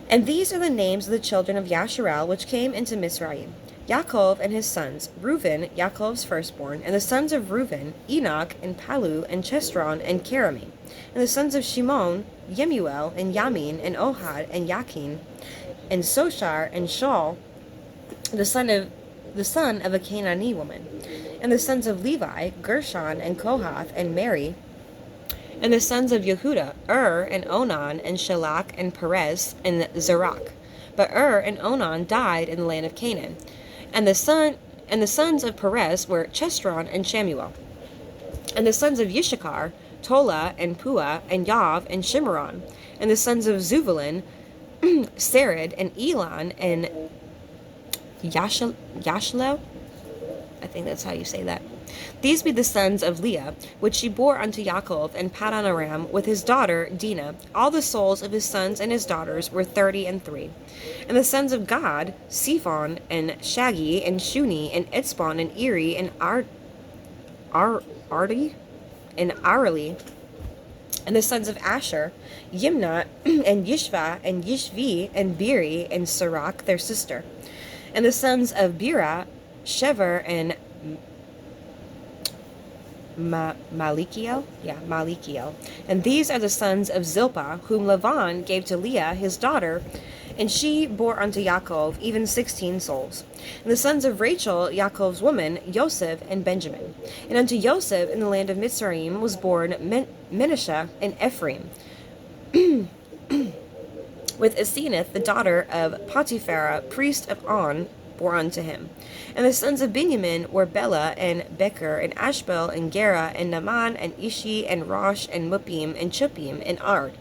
And these are the names of the children of Jasher which came into Mitzrayim: Yaakov and his sons, Reuben, Yaakov's firstborn, and the sons of Reuben, Enoch, and Palu, and Chesron, and Carami. And the sons of Shimon, Yemuel, and Yamin, and Ohad, and Yakin, and Soshar, and Shaul, the son of a Canaanite woman. And the sons of Levi, Gershon, and Kohath, and Mary. And the sons of Yehuda, and Onan, and Shelach, and Perez, and Zerach. But and Onan died in the land of Canaan. And the sons of Perez were Chesron and Shamuel. And the sons of Yishakar, Tola, and Pua, and Yav, and Shimron. And the sons of Zuvulun, Sered, and Elon, and Yashlel, I think that's how you say that. These be the sons of Leah, which she bore unto Yaakov and Paddan Aram with his daughter Dinah. All the souls of his sons and his daughters were 33. And the sons of Gad, Siphon, and Shagi, and Shuni, and Itzbon, and Eri, and Ardi, and Arali. And the sons of Asher, Yimnah, and Yishva, and Yishvi, and Beri, and Sirach, their sister. And the sons of Bera, Shever, and Malikiel. And these are the sons of Zilpah, whom Laban gave to Leah his daughter, and she bore unto Yaakov even 16 souls. And the sons of Rachel, Yaakov's woman, Joseph and Benjamin. And unto Joseph in the land of Mitzrayim was born Menashe and Ephraim, with Asenath, the daughter of Potiphera, priest of On, bore unto him. And the sons of Benjamin were Bela, and Becher, and Ashbel, and Gera, and Naaman, and Ishi, and Rosh, and Muppim, and Chuppim, and Ard.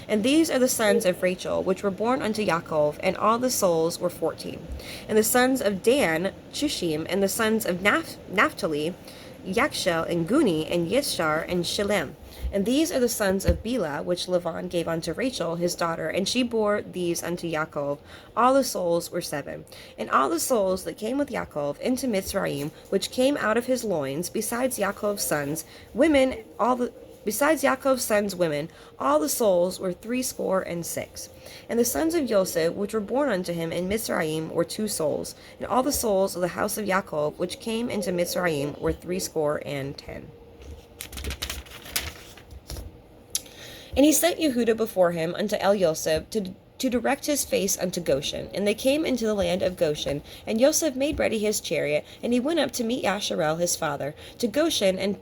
And these are the sons of Rachel, which were born unto Yaakov, and all the souls were 14. And the sons of Dan, Chushim, and the sons of Naphtali, Yakshel, and Guni, and Yishar, and Shilem. And these are the sons of Bela, which Laban gave unto Rachel his daughter, and she bore these unto Yaakov. All the souls were 7. And all the souls that came with Yaakov into Mitzrayim, which came out of his loins, besides Yaakov's sons, women, all the souls were 66. And the sons of Joseph, which were born unto him in Mitzrayim, were 2 souls. And all the souls of the house of Yaakov, which came into Mitzrayim, were 70. And he sent Yehuda before him unto El Yosef to direct his face unto Goshen. And they came into the land of Goshen, and Yosef made ready his chariot, and he went up to meet Yasharel his father, to Goshen, and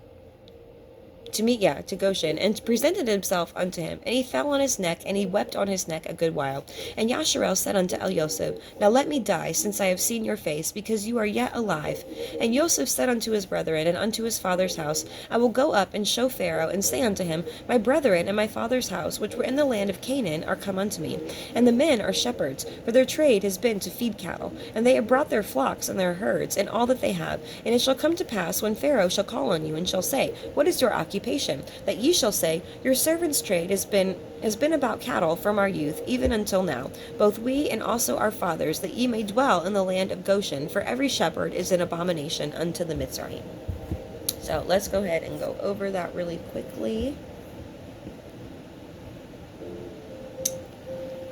presented himself unto him. And he fell on his neck, and he wept on his neck a good while. And Yasharel said unto El Yosef, Now let me die, since I have seen your face, because you are yet alive. And Yosef said unto his brethren and unto his father's house, I will go up and show Pharaoh, and say unto him, My brethren and my father's house, which were in the land of Canaan, are come unto me. And the men are shepherds, for their trade has been to feed cattle. And they have brought their flocks and their herds, and all that they have. And it shall come to pass, when Pharaoh shall call on you, and shall say, What is your occupation? That ye shall say, Your servant's trade has been about cattle from our youth, even until now, both we and also our fathers, that ye may dwell in the land of Goshen, for every shepherd is an abomination unto the Mitzrayim. So let's go ahead and go over that really quickly.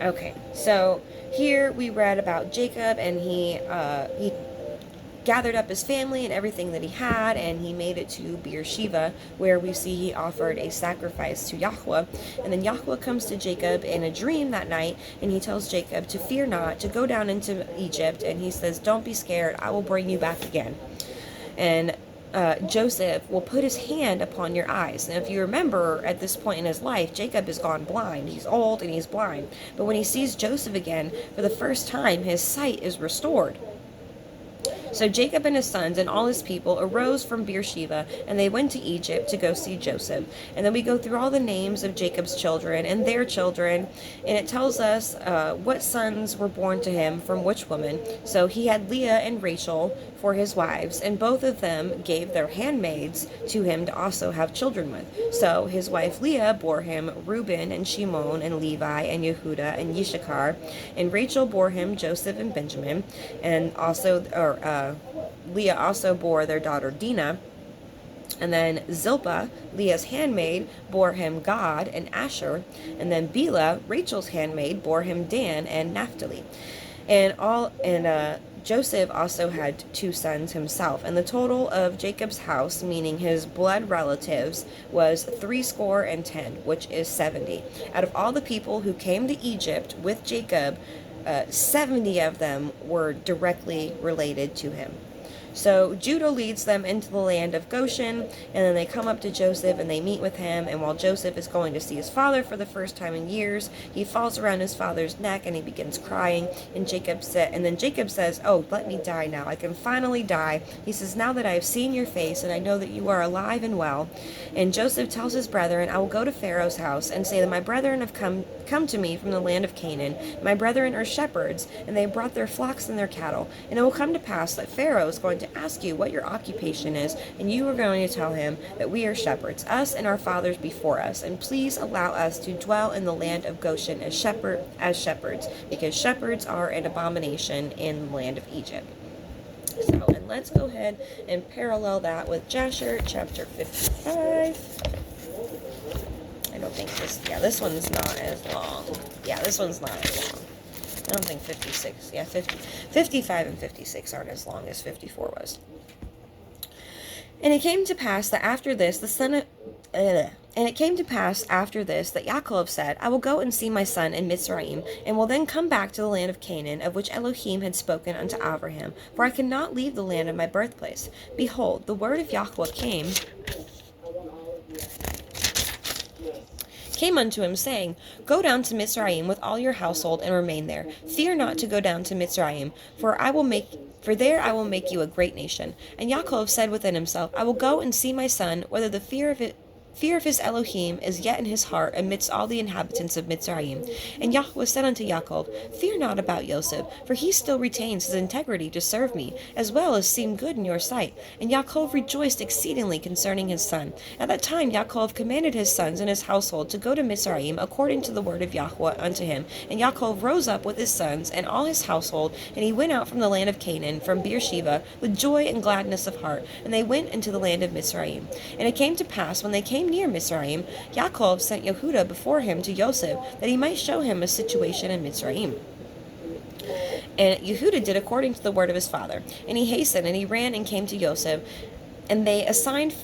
Okay, so here we read about Jacob, and he gathered up his family and everything that he had, and he made it to Bere'shiyth, where we see he offered a sacrifice to Yahweh. And then Yahweh comes to Jacob in a dream that night, and he tells Jacob to fear not, to go down into Egypt, and he says, Don't be scared, I will bring you back again. And Joseph will put his hand upon your eyes. And if you remember, at this point in his life, Jacob has gone blind. He's old and he's blind. But when he sees Joseph again, for the first time, his sight is restored. So Jacob and his sons and all his people arose from Bere'shiyth, and they went to Egypt to go see Joseph. And then we go through all the names of Jacob's children and their children, and it tells us what sons were born to him from which woman. So he had Leah and Rachel for his wives, and both of them gave their handmaids to him to also have children with. So his wife Leah bore him Reuben and Shimon and Levi and Yehuda and Yishakar, and Rachel bore him Joseph and Benjamin, and Leah also bore their daughter Dinah. And then Zilpah, Leah's handmaid, bore him Gad and Asher. And then Bela, Rachel's handmaid, bore him Dan and Naphtali. Joseph also had 2 sons himself, and the total of Jacob's house, meaning his blood relatives, was 70, which is 70. Out of all the people who came to Egypt with Jacob, 70 of them were directly related to him. So Judah leads them into the land of Goshen, and then they come up to Joseph and they meet with him. And while Joseph is going to see his father for the first time in years, he falls around his father's neck and he begins crying. And then Jacob says, "Oh, let me die now. I can finally die." He says, "Now that I have seen your face and I know that you are alive and well." And Joseph tells his brethren, "I will go to Pharaoh's house and say that my brethren have come to me from the land of Canaan. My brethren are shepherds, and they brought their flocks and their cattle. And it will come to pass that Pharaoh is going to ask you what your occupation is, and you are going to tell him that we are shepherds, us and our fathers before us. And please allow us to dwell in the land of Goshen as shepherds, because shepherds are an abomination in the land of Egypt." So, and let's go ahead and parallel that with Jasher chapter 55. I don't think this one's not as long. Yeah, this one's not as long. I don't think 56. Yeah, 55 and 56 aren't as long as 54 was. And it came to pass that after this, that Yaakov said, "I will go and see my son in Mitzrayim, and will then come back to the land of Canaan, of which Elohim had spoken unto Abraham, for I cannot leave the land of my birthplace. Behold, the word of Yahweh came came unto him, saying, Go down to Mizraim with all your household, and remain there. Fear not to go down to Mizraim, for there I will make you a great nation. And Yaakov said within himself, I will go and see my son, whether the fear of his Elohim is yet in his heart amidst all the inhabitants of Mizraim. And Yahweh said unto Yaakov, Fear not about Joseph, for he still retains his integrity to serve me, as well as seem good in your sight. And Yaakov rejoiced exceedingly concerning his son. At that time Yaakov commanded his sons and his household to go to Mizraim according to the word of Yahweh unto him. And Yaakov rose up with his sons and all his household, and he went out from the land of Canaan, from Bere'shiyth, with joy and gladness of heart. And they went into the land of Mizraim. And it came to pass, when they came near Mizraim, Yaakov sent Yehudah before him to Joseph, that he might show him a situation in Mizraim. And Yehudah did according to the word of his father. And he hastened, and he ran and came to Joseph, and they assigned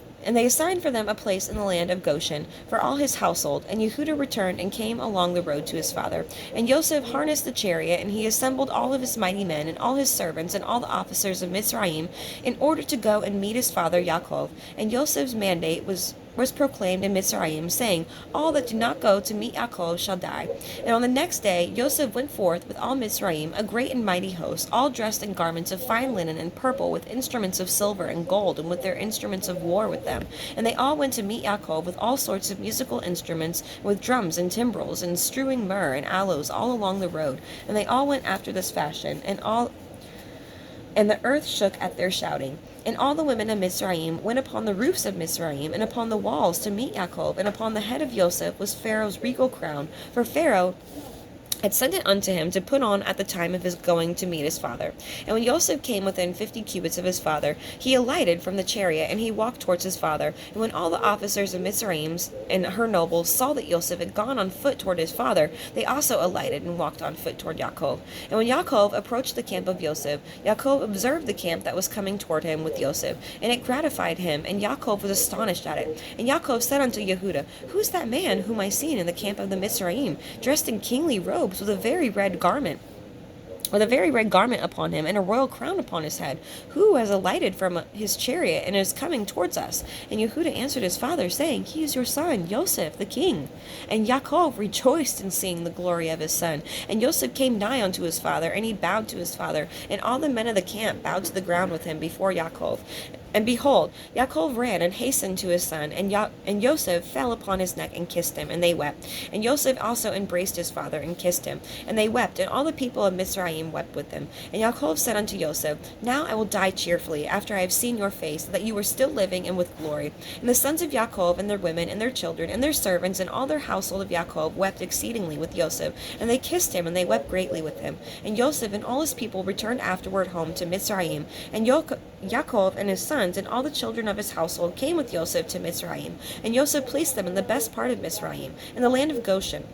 for them a place in the land of Goshen for all his household. And Yehudah returned and came along the road to his father. And Joseph harnessed the chariot, and he assembled all of his mighty men, and all his servants, and all the officers of Mizraim, in order to go and meet his father Yaakov. And Joseph's mandate was proclaimed in Mizraim, saying, All that do not go to meet Yaakov shall die. And on the next day Joseph went forth with all Mizraim, a great and mighty host, all dressed in garments of fine linen and purple, with instruments of silver and gold, and with their instruments of war with them. And they all went to meet Yaakov with all sorts of musical instruments, with drums and timbrels, and strewing myrrh and aloes all along the road. And they all went after this fashion, and the earth shook at their shouting. And all the women of Mizraim went upon the roofs of Mizraim, and upon the walls to meet Yaakov. And upon the head of Joseph was Pharaoh's regal crown, for Pharaoh had sent it unto him to put on at the time of his going to meet his father. And when Joseph came within 50 cubits of his father, he alighted from the chariot, and he walked towards his father. And when all the officers of Mizraim and her nobles saw that Joseph had gone on foot toward his father, they also alighted and walked on foot toward Yaakov. And when Yaakov approached the camp of Joseph, Yaakov observed the camp that was coming toward him with Joseph, and it gratified him, and Yaakov was astonished at it. And Yaakov said unto Yehudah, Who is that man whom I seen in the camp of the Mizraim, dressed in kingly robes, with a very red garment upon him, and a royal crown upon his head? Who has alighted from his chariot, and is coming towards us? And Yehudah answered his father, saying, He is your son, Joseph, the king. And Yaakov rejoiced in seeing the glory of his son. And Joseph came nigh unto his father, and he bowed to his father. And all the men of the camp bowed to the ground with him before Yaakov. And behold, Yaakov ran and hastened to his son, and Joseph fell upon his neck and kissed him, and they wept. And Joseph also embraced his father and kissed him, and they wept, and all the people of Mizraim wept with them. And Yaakov said unto Joseph, Now I will die cheerfully, after I have seen your face, that you were still living and with glory. And the sons of Yaakov and their women and their children and their servants and all their household of Yaakov wept exceedingly with Joseph, and they kissed him, and they wept greatly with him. And Joseph and all his people returned afterward home to Mizraim, and Yaakov and his sons and all the children of his household came with Joseph to Mizraim. And Joseph placed them in the best part of Mizraim, in the land of Goshen.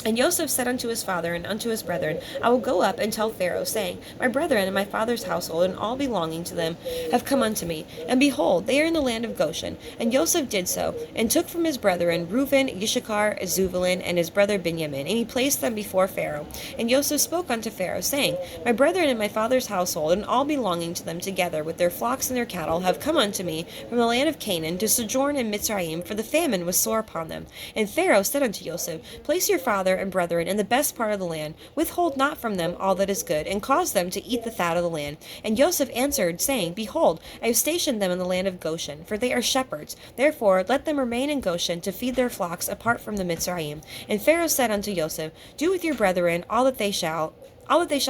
And Joseph said unto his father and unto his brethren, I will go up and tell Pharaoh, saying, My brethren and my father's household and all belonging to them have come unto me. And behold, they are in the land of Goshen. And Joseph did so, and took from his brethren Reuben, Issachar, Zebulun, and his brother Benjamin, and he placed them before Pharaoh. And Joseph spoke unto Pharaoh, saying, My brethren and my father's household and all belonging to them together with their flocks and their cattle have come unto me from the land of Canaan to sojourn in Mizraim, for the famine was sore upon them. And Pharaoh said unto Joseph, Place your father and brethren in the best part of the land, withhold not from them all that is good, and cause them to eat the fat of the land. And Joseph answered, saying, Behold, I have stationed them in the land of Goshen, for they are shepherds. Therefore let them remain in Goshen to feed their flocks apart from the Mizraim. And Pharaoh said unto Joseph, Do with your brethren all that they shall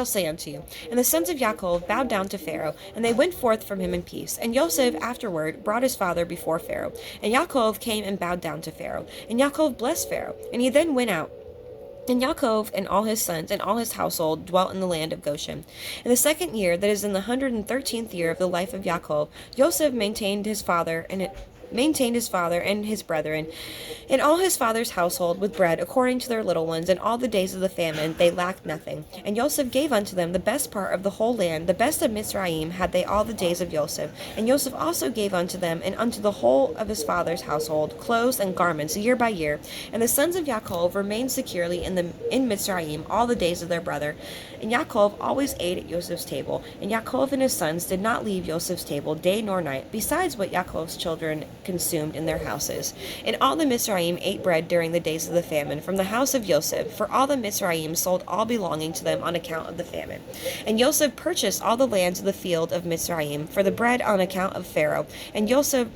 say unto you. And the sons of Yaakov bowed down to Pharaoh, and they went forth from him in peace. And Joseph afterward brought his father before Pharaoh. And Yaakov came and bowed down to Pharaoh. And Yaakov blessed Pharaoh, and he then went out. And Yaakov and all his sons and all his household dwelt in the land of Goshen. In the second year, that is in the 113th year of the life of Yaakov, Joseph maintained his father and his brethren and all his father's household with bread according to their little ones, and all the days of the famine they lacked nothing. And Joseph gave unto them the best part of the whole land, the best of Mizraim had they all the days of Joseph. And Joseph also gave unto them and unto the whole of his father's household clothes and garments year by year. And the sons of Yaakov remained securely in Mizraim all the days of their brother. And Yaakov always ate at Joseph's table, and Yaakov and his sons did not leave Joseph's table day nor night, besides what Yaakov's children consumed in their houses. And all the Mizraim ate bread during the days of the famine from the house of Yosef, for all the Mizraim sold all belonging to them on account of the famine. And Yosef purchased all the lands of the field of Mizraim for the bread on account of Pharaoh, and Yosef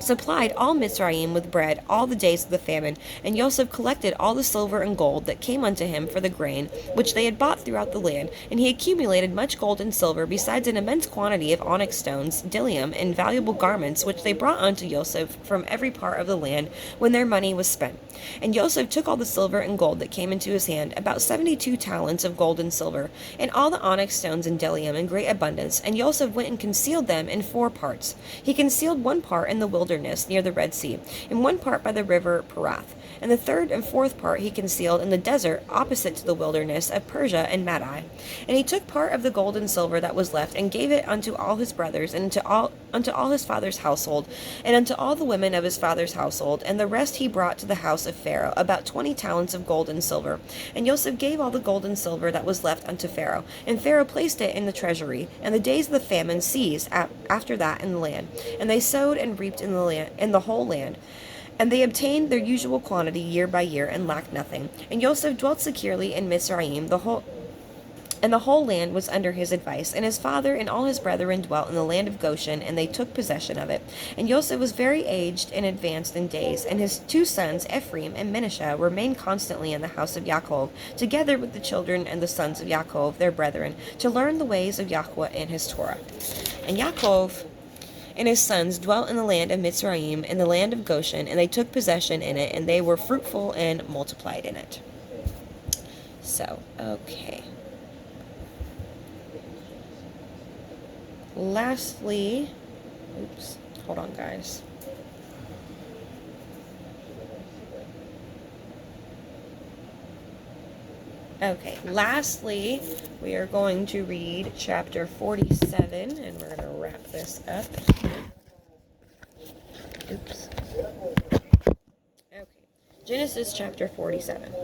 supplied all Mizraim with bread all the days of the famine, and Joseph collected all the silver and gold that came unto him for the grain, which they had bought throughout the land, and he accumulated much gold and silver, besides an immense quantity of onyx stones, bdellium, and valuable garments, which they brought unto Joseph from every part of the land, when their money was spent. And Joseph took all the silver and gold that came into his hand, about 72 talents of gold and silver, and all the onyx stones and bdellium in great abundance, and Joseph went and concealed them in 4 parts. He concealed one part in the wilderness near the Red Sea, and one part by the river Perath, and the 3rd and 4th part he concealed in the desert opposite to the wilderness of Persia and Madai. And he took part of the gold and silver that was left, and gave it unto all his brothers, and unto all his father's household, and unto all the women of his father's household, and the rest he brought to the house of Pharaoh, about 20 talents of gold and silver. And Joseph gave all the gold and silver that was left unto Pharaoh, and Pharaoh placed it in the treasury. And the days of the famine ceased after that in the land, and they sowed and reaped in the whole land. And they obtained their usual quantity year by year, and lacked nothing. And Joseph dwelt securely in Mizraim, the whole land was under his advice. And his father and all his brethren dwelt in the land of Goshen, and they took possession of it. And Joseph was very aged and advanced in days, and his 2 sons, Ephraim and Manasseh, remained constantly in the house of Yaakov, together with the children and the sons of Yaakov, their brethren, to learn the ways of Yahweh and his Torah. And Yaakov and his sons dwelt in the land of Mizraim, in the land of Goshen, and they took possession in it, and they were fruitful and multiplied in it. So, okay. Lastly, hold on, guys. Okay, lastly, we are going to read chapter 47, and we're going to wrap this up. Okay, Genesis chapter 47.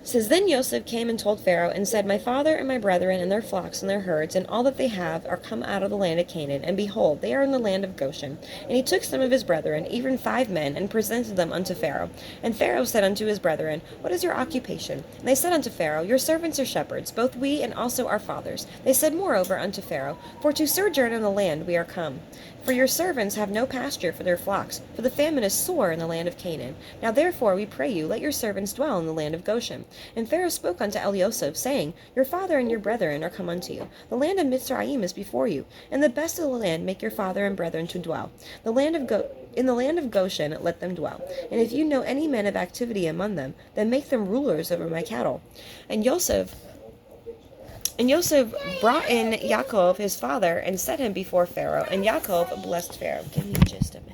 It says, Then Joseph came and told Pharaoh, and said, My father and my brethren and their flocks and their herds, and all that they have, are come out of the land of Canaan, and behold, they are in the land of Goshen. And he took some of his brethren, even 5 men, and presented them unto Pharaoh. And Pharaoh said unto his brethren, What is your occupation? And they said unto Pharaoh, Your servants are shepherds, both we and also our fathers. They said moreover unto Pharaoh, For to sojourn in the land we are come. For your servants have no pasture for their flocks, for the famine is sore in the land of Canaan. Now therefore, we pray you, let your servants dwell in the land of Goshen. And Pharaoh spoke unto Elioseph, saying, Your father and your brethren are come unto you. The land of Mizraim is before you, and the best of the land make your father and brethren to dwell. In the land of Goshen let them dwell. And if you know any men of activity among them, then make them rulers over my cattle. And Joseph brought in Yaakov his father, and set him before Pharaoh. And Yaakov blessed Pharaoh. Give me just a minute.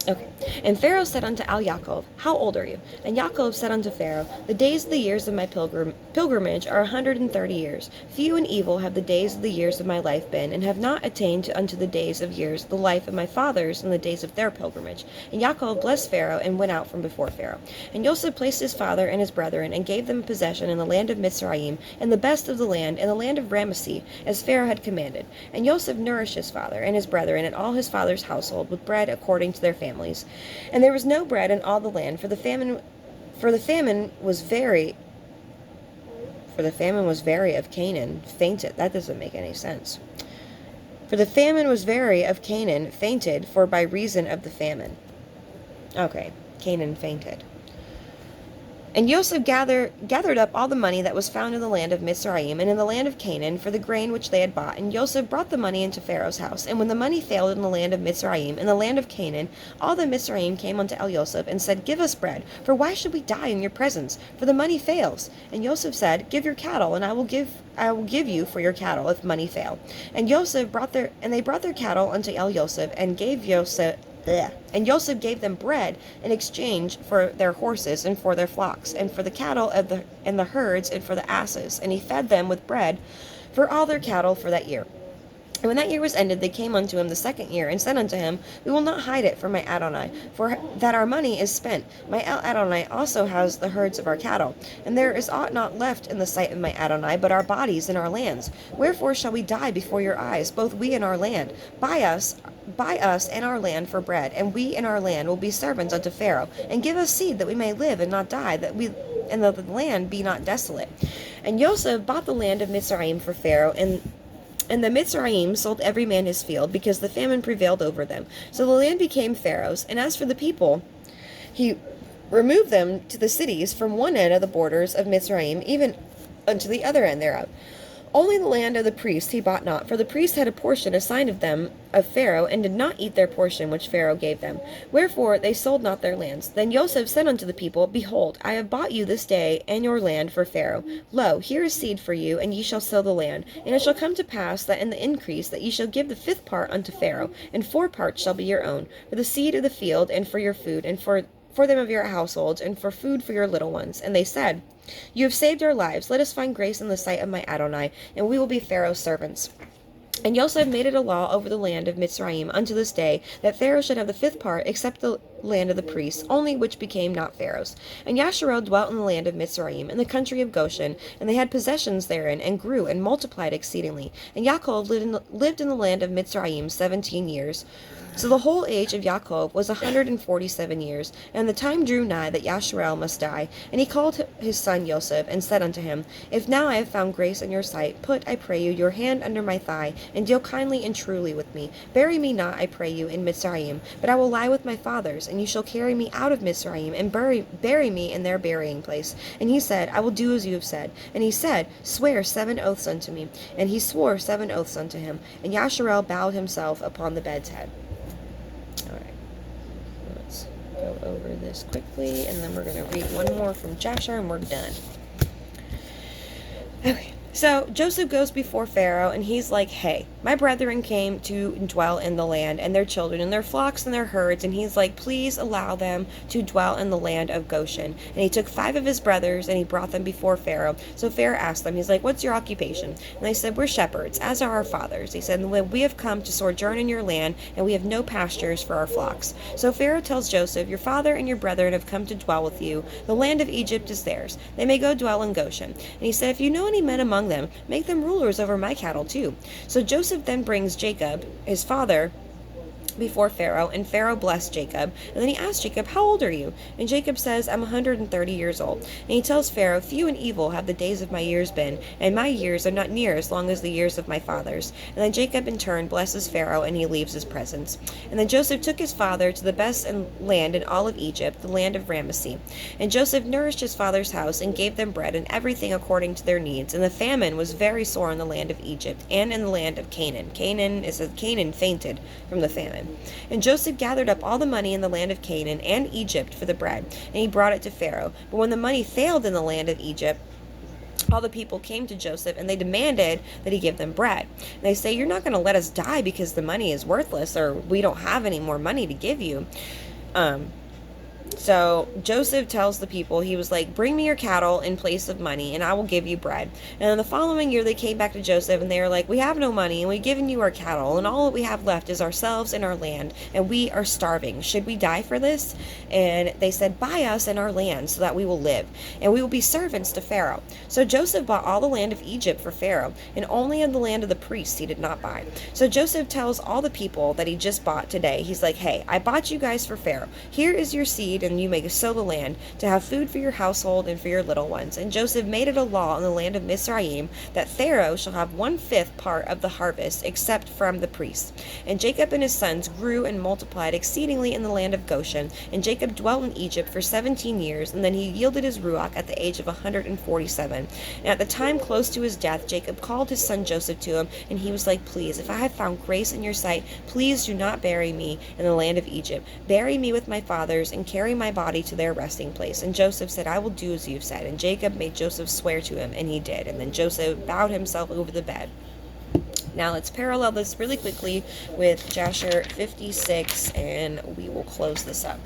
Okay. And Pharaoh said unto Yaakov, How old are you? And Yaakov said unto Pharaoh, The days of the years of my pilgrimage are 130 years. Few and evil have the days of the years of my life been, and have not attained unto the days of years the life of my fathers in the days of their pilgrimage. And Yaakov blessed Pharaoh, and went out from before Pharaoh. And Joseph placed his father and his brethren, and gave them possession in the land of Mizraim, and the best of the land, in the land of Ramesses, as Pharaoh had commanded. And Joseph nourished his father and his brethren and all his father's household with bread according to their families. And there was no bread in all the land, for the famine was very of Canaan fainted. That doesn't make any sense. For the famine was very of Canaan fainted, for by reason of the famine. Okay, Canaan fainted. And Joseph gathered up all the money that was found in the land of Mizraim and in the land of Canaan for the grain which they had bought. And Joseph brought the money into Pharaoh's house. And when the money failed in the land of Mizraim and the land of Canaan, all the Mizraim came unto Elioseph and said, Give us bread, for why should we die in your presence? For the money fails. And Joseph said, Give your cattle, and I will give you for your cattle if money fail. And they brought their cattle unto Elioseph, and And Joseph gave them bread in exchange for their horses and for their flocks, and for the cattle and the herds and for the asses. And he fed them with bread for all their cattle for that year. And when that year was ended, they came unto him the 2nd year, and said unto him, We will not hide it from my Adonai, for that our money is spent. My Adonai also has the herds of our cattle, and there is aught not left in the sight of my Adonai, but our bodies and our lands. Wherefore shall we die before your eyes, both we and our land? Buy us buy us and our land for bread, and we and our land will be servants unto Pharaoh, and give us seed that we may live and not die, and that the land be not desolate. And Joseph bought the land of Mizraim for Pharaoh, and the Mizraim sold every man his field, because the famine prevailed over them. So the land became Pharaoh's. And as for the people, he removed them to the cities from one end of the borders of Mizraim, even unto the other end thereof. Only the land of the priests he bought not, for the priests had a portion assigned of them of Pharaoh, and did not eat their portion which Pharaoh gave them. Wherefore they sold not their lands. Then Joseph said unto the people, Behold, I have bought you this day and your land for Pharaoh. Lo, here is seed for you, and ye shall sow the land. And it shall come to pass that in the increase that ye shall give the 5th part unto Pharaoh, and 4 parts shall be your own, for the seed of the field, and for your food, and for them of your households, and for food for your little ones. And they said, You have saved our lives. Let us find grace in the sight of my Adonai, and we will be Pharaoh's servants. And Joseph made it a law over the land of Mizraim unto this day, that Pharaoh should have the 5th part, except the land of the priests, only which became not Pharaoh's. And Jasher dwelt in the land of Mizraim, in the country of Goshen, and they had possessions therein, and grew and multiplied exceedingly. And Yaakov lived in the land of Mizraim 17 years. So the whole age of Yaakov was 147 years, and the time drew nigh that Jasher must die. And he called his son Joseph, and said unto him, If now I have found grace in your sight, put, I pray you, your hand under my thigh, and deal kindly and truly with me. Bury me not, I pray you, in Mizraim, but I will lie with my fathers, and you shall carry me out of Mizraim, and bury me in their burying place. And he said, I will do as you have said. And he said, Swear 7 oaths unto me. And he swore 7 oaths unto him. And Jasher bowed himself upon the bed's head. Go over this quickly, and then we're going to read one more from Jasher, and we're done. Okay. So Joseph goes before Pharaoh, and he's like, Hey, my brethren came to dwell in the land, and their children, and their flocks, and their herds. And he's like, Please allow them to dwell in the land of Goshen. And he took 5 of his brothers, and he brought them before Pharaoh. So Pharaoh asked them, he's like, What's your occupation? And they said, We're shepherds, as are our fathers. He said, We have come to sojourn in your land, and we have no pastures for our flocks. So Pharaoh tells Joseph, Your father and your brethren have come to dwell with you. The land of Egypt is theirs. They may go dwell in Goshen. And he said, If you know any men among them, make them rulers over my cattle too. So Joseph then brings Jacob, his father, before Pharaoh, and Pharaoh blessed Jacob. And then he asked Jacob, How old are you? And Jacob says, I'm 130 years old. And he tells Pharaoh, Few and evil have the days of my years been, and my years are not near as long as the years of my fathers. And then Jacob in turn blesses Pharaoh, and he leaves his presence. And then Joseph took his father to the best land in all of Egypt, the land of Ramesses. And Joseph nourished his father's house, and gave them bread and everything according to their needs. And the famine was very sore in the land of Egypt, and in the land of Canaan. Canaan fainted from the famine. And Joseph gathered up all the money in the land of Canaan and Egypt for the bread, and he brought it to Pharaoh. But when the money failed in the land of Egypt, all the people came to Joseph, and they demanded that he give them bread. And they say, You're not going to let us die because the money is worthless, or we don't have any more money to give you. So Joseph tells the people, he was like, Bring me your cattle in place of money, and I will give you bread. And then the following year they came back to Joseph, and they were like, We have no money, and we've given you our cattle, and all that we have left is ourselves and our land, and we are starving. Should we die for this? And they said, Buy us and our land, so that we will live, and we will be servants to Pharaoh. So Joseph bought all the land of Egypt for Pharaoh, and only in the land of the priests he did not buy. So Joseph tells all the people that he just bought today, he's like, Hey, I bought you guys for Pharaoh. Here is your seed, and you may sow the land, to have food for your household and for your little ones. And Joseph made it a law in the land of Mizraim, that Pharaoh shall have 1/5 part of the harvest, except from the priests. And Jacob and his sons grew and multiplied exceedingly in the land of Goshen. And Jacob dwelt in Egypt for 17 years, and then he yielded his ruach at the age of 147. And at the time close to his death, Jacob called his son Joseph to him, and he was like, Please, if I have found grace in your sight, please do not bury me in the land of Egypt. Bury me with my fathers, and carry my body to their resting place. And Joseph said, I will do as you have said. And Jacob made Joseph swear to him, and he did. And then Joseph bowed himself over the bed. Now let's parallel this really quickly with Jasher 56, and we will close this up.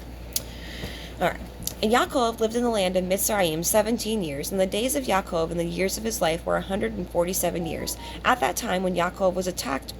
All right. And Yaakov lived in the land of Mizraim 17 years, and the days of Yaakov and the years of his life were 147 years. At that time, when Yaakov was attacked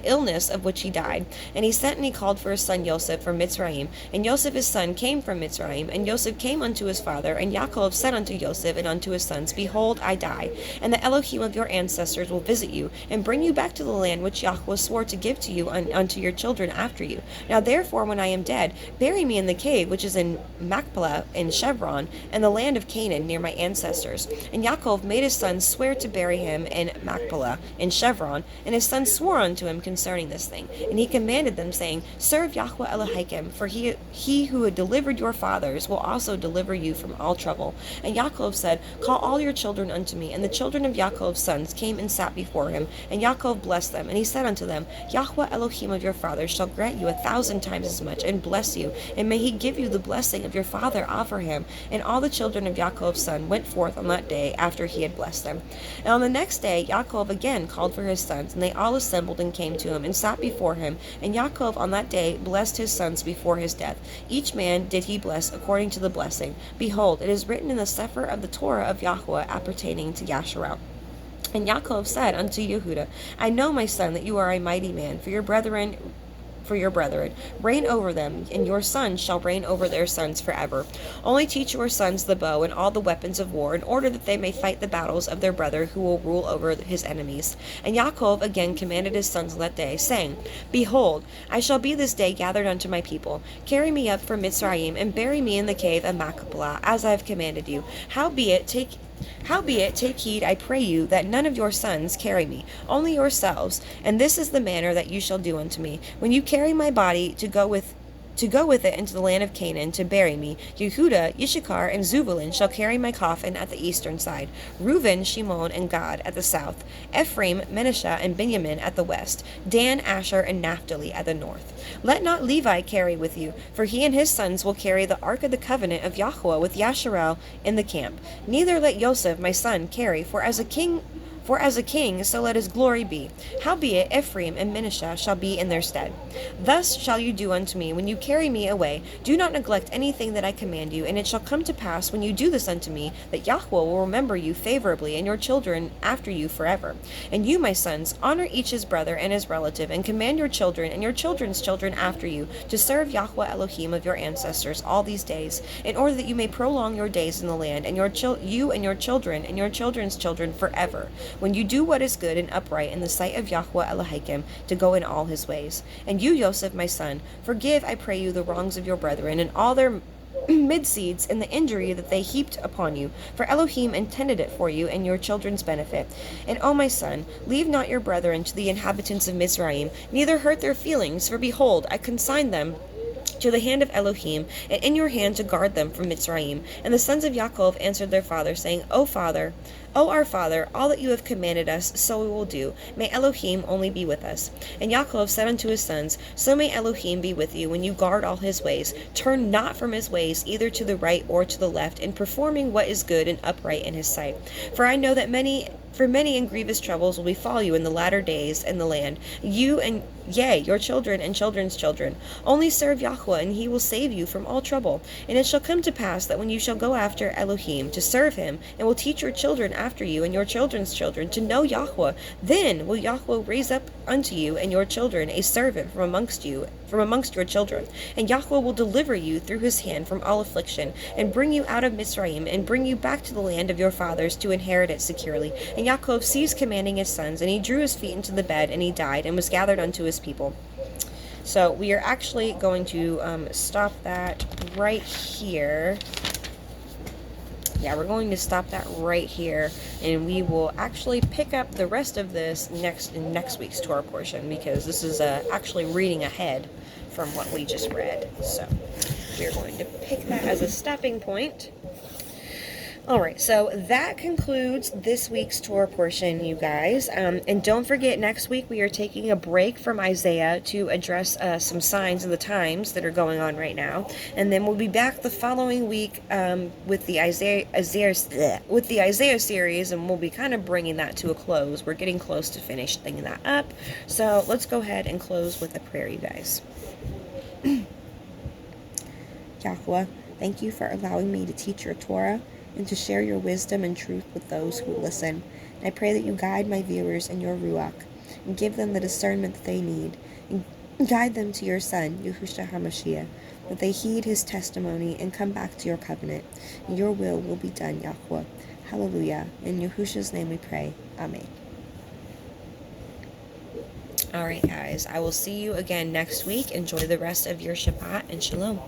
illness of which he died. And he sent and he called for his son Joseph from Mitzrayim. And Joseph his son came from Mitzrayim. And Joseph came unto his father. And Yaakov said unto Joseph and unto his sons, Behold, I die, and the Elohim of your ancestors will visit you, and bring you back to the land which Yahweh swore to give to you unto your children after you. Now therefore, when I am dead, bury me in the cave which is in Machpelah in Chevron, and the land of Canaan near my ancestors. And Yaakov made his sons swear to bury him in Machpelah in Chevron, and his sons swore unto him concerning this thing. And he commanded them, saying, Serve Yahweh Elohim, for he who had delivered your fathers will also deliver you from all trouble. And Yaakov said, Call all your children unto me. And the children of Yaakov's sons came and sat before him. And Yaakov blessed them. And he said unto them, Yahweh Elohim of your fathers shall grant you 1,000 times as much, and bless you. And may he give you the blessing of your father Abraham. And all the children of Yaakov's son went forth on that day after he had blessed them. And on the next day Yaakov again called for his sons, and they all assembled and came to him, and sat before him. And Yaakov on that day blessed his sons before his death. Each man did he bless according to the blessing. Behold, it is written in the Sefer of the Torah of Yahweh appertaining to Jasher. And Yaakov said unto Yehuda, I know, my son, that you are a mighty man, for your brethren reign over them, and your sons shall reign over their sons forever. Only teach your sons the bow and all the weapons of war, in order that they may fight the battles of their brother who will rule over his enemies. And Yaakov again commanded his sons on that day, saying, Behold, I shall be this day gathered unto my people. Carry me up from Mitzrayim, and bury me in the cave of Machpelah, as I have commanded you. Howbeit, take heed, I pray you, that none of your sons carry me, only yourselves. And this is the manner that you shall do unto me. When you carry my body to go with it into the land of Canaan to bury me, Yehuda, Issachar, and Zebulun shall carry my coffin at the eastern side, Reuben, Shimon, and Gad at the south, Ephraim, Manasseh, and Benjamin at the west, Dan, Asher, and Naphtali at the north. Let not Levi carry with you, for he and his sons will carry the ark of the covenant of Yahweh with Yasharel in the camp. Neither let Joseph my son carry, for as a king, so let his glory be. Howbeit, Ephraim and Manasseh shall be in their stead. Thus shall you do unto me, when you carry me away. Do not neglect anything that I command you, and it shall come to pass, when you do this unto me, that Yahweh will remember you favorably, and your children after you forever. And you, my sons, honor each his brother and his relative, and command your children and your children's children after you, to serve Yahweh Elohim of your ancestors all these days, in order that you may prolong your days in the land, and you and your children and your children's children forever, when you do what is good and upright in the sight of Yahweh Elohim, to go in all his ways. And you, Joseph, my son, forgive, I pray you, the wrongs of your brethren, and all their midseeds, and the injury that they heaped upon you. For Elohim intended it for you and your children's benefit. And, O my son, leave not your brethren to the inhabitants of Mizraim, neither hurt their feelings, for behold, I consign them to the hand of Elohim, and in your hand to guard them from Mitzrayim. And the sons of Yaakov answered their father, saying, O our father, all that you have commanded us, so we will do. May Elohim only be with us. And Yaakov said unto his sons, So may Elohim be with you when you guard all his ways. Turn not from his ways, either to the right or to the left, in performing what is good and upright in his sight. For I know that many and grievous troubles will befall you in the latter days in the land, you and your children and children's children. Only serve Yahweh, and he will save you from all trouble. And it shall come to pass that when you shall go after Elohim to serve him, and will teach your children after you and your children's children to know Yahweh, then will Yahweh raise up unto you and your children a servant from amongst your children. And Yahweh will deliver you through his hand from all affliction, and bring you out of Mitzrayim, and bring you back to the land of your fathers to inherit it securely. And Yaakov ceased commanding his sons, and he drew his feet into the bed, and he died, and was gathered unto his people. So we are actually going to stop that right here. Yeah, we're going to stop that right here, and we will actually pick up the rest of this in next week's Torah portion, because this is actually reading ahead from what we just read. So we're going to pick that as a stopping point. Alright, so that concludes this week's Torah portion, you guys. And don't forget, next week we are taking a break from Isaiah to address some signs of the times that are going on right now. And then we'll be back the following week with the Isaiah series, and we'll be kind of bringing that to a close. We're getting close to finishing that up. So let's go ahead and close with a prayer, you guys. Yahweh, thank you for allowing me to teach your Torah and to share your wisdom and truth with those who listen. I pray that you guide my viewers in your Ruach. and give them the discernment that they need. And guide them to your Son, Yahushua HaMashiach, that they heed his testimony and come back to your covenant. Your will be done, Yahweh. Hallelujah. In Yahushua's name we pray. Amen. All right, guys. I will see you again next week. Enjoy the rest of your Shabbat and Shalom.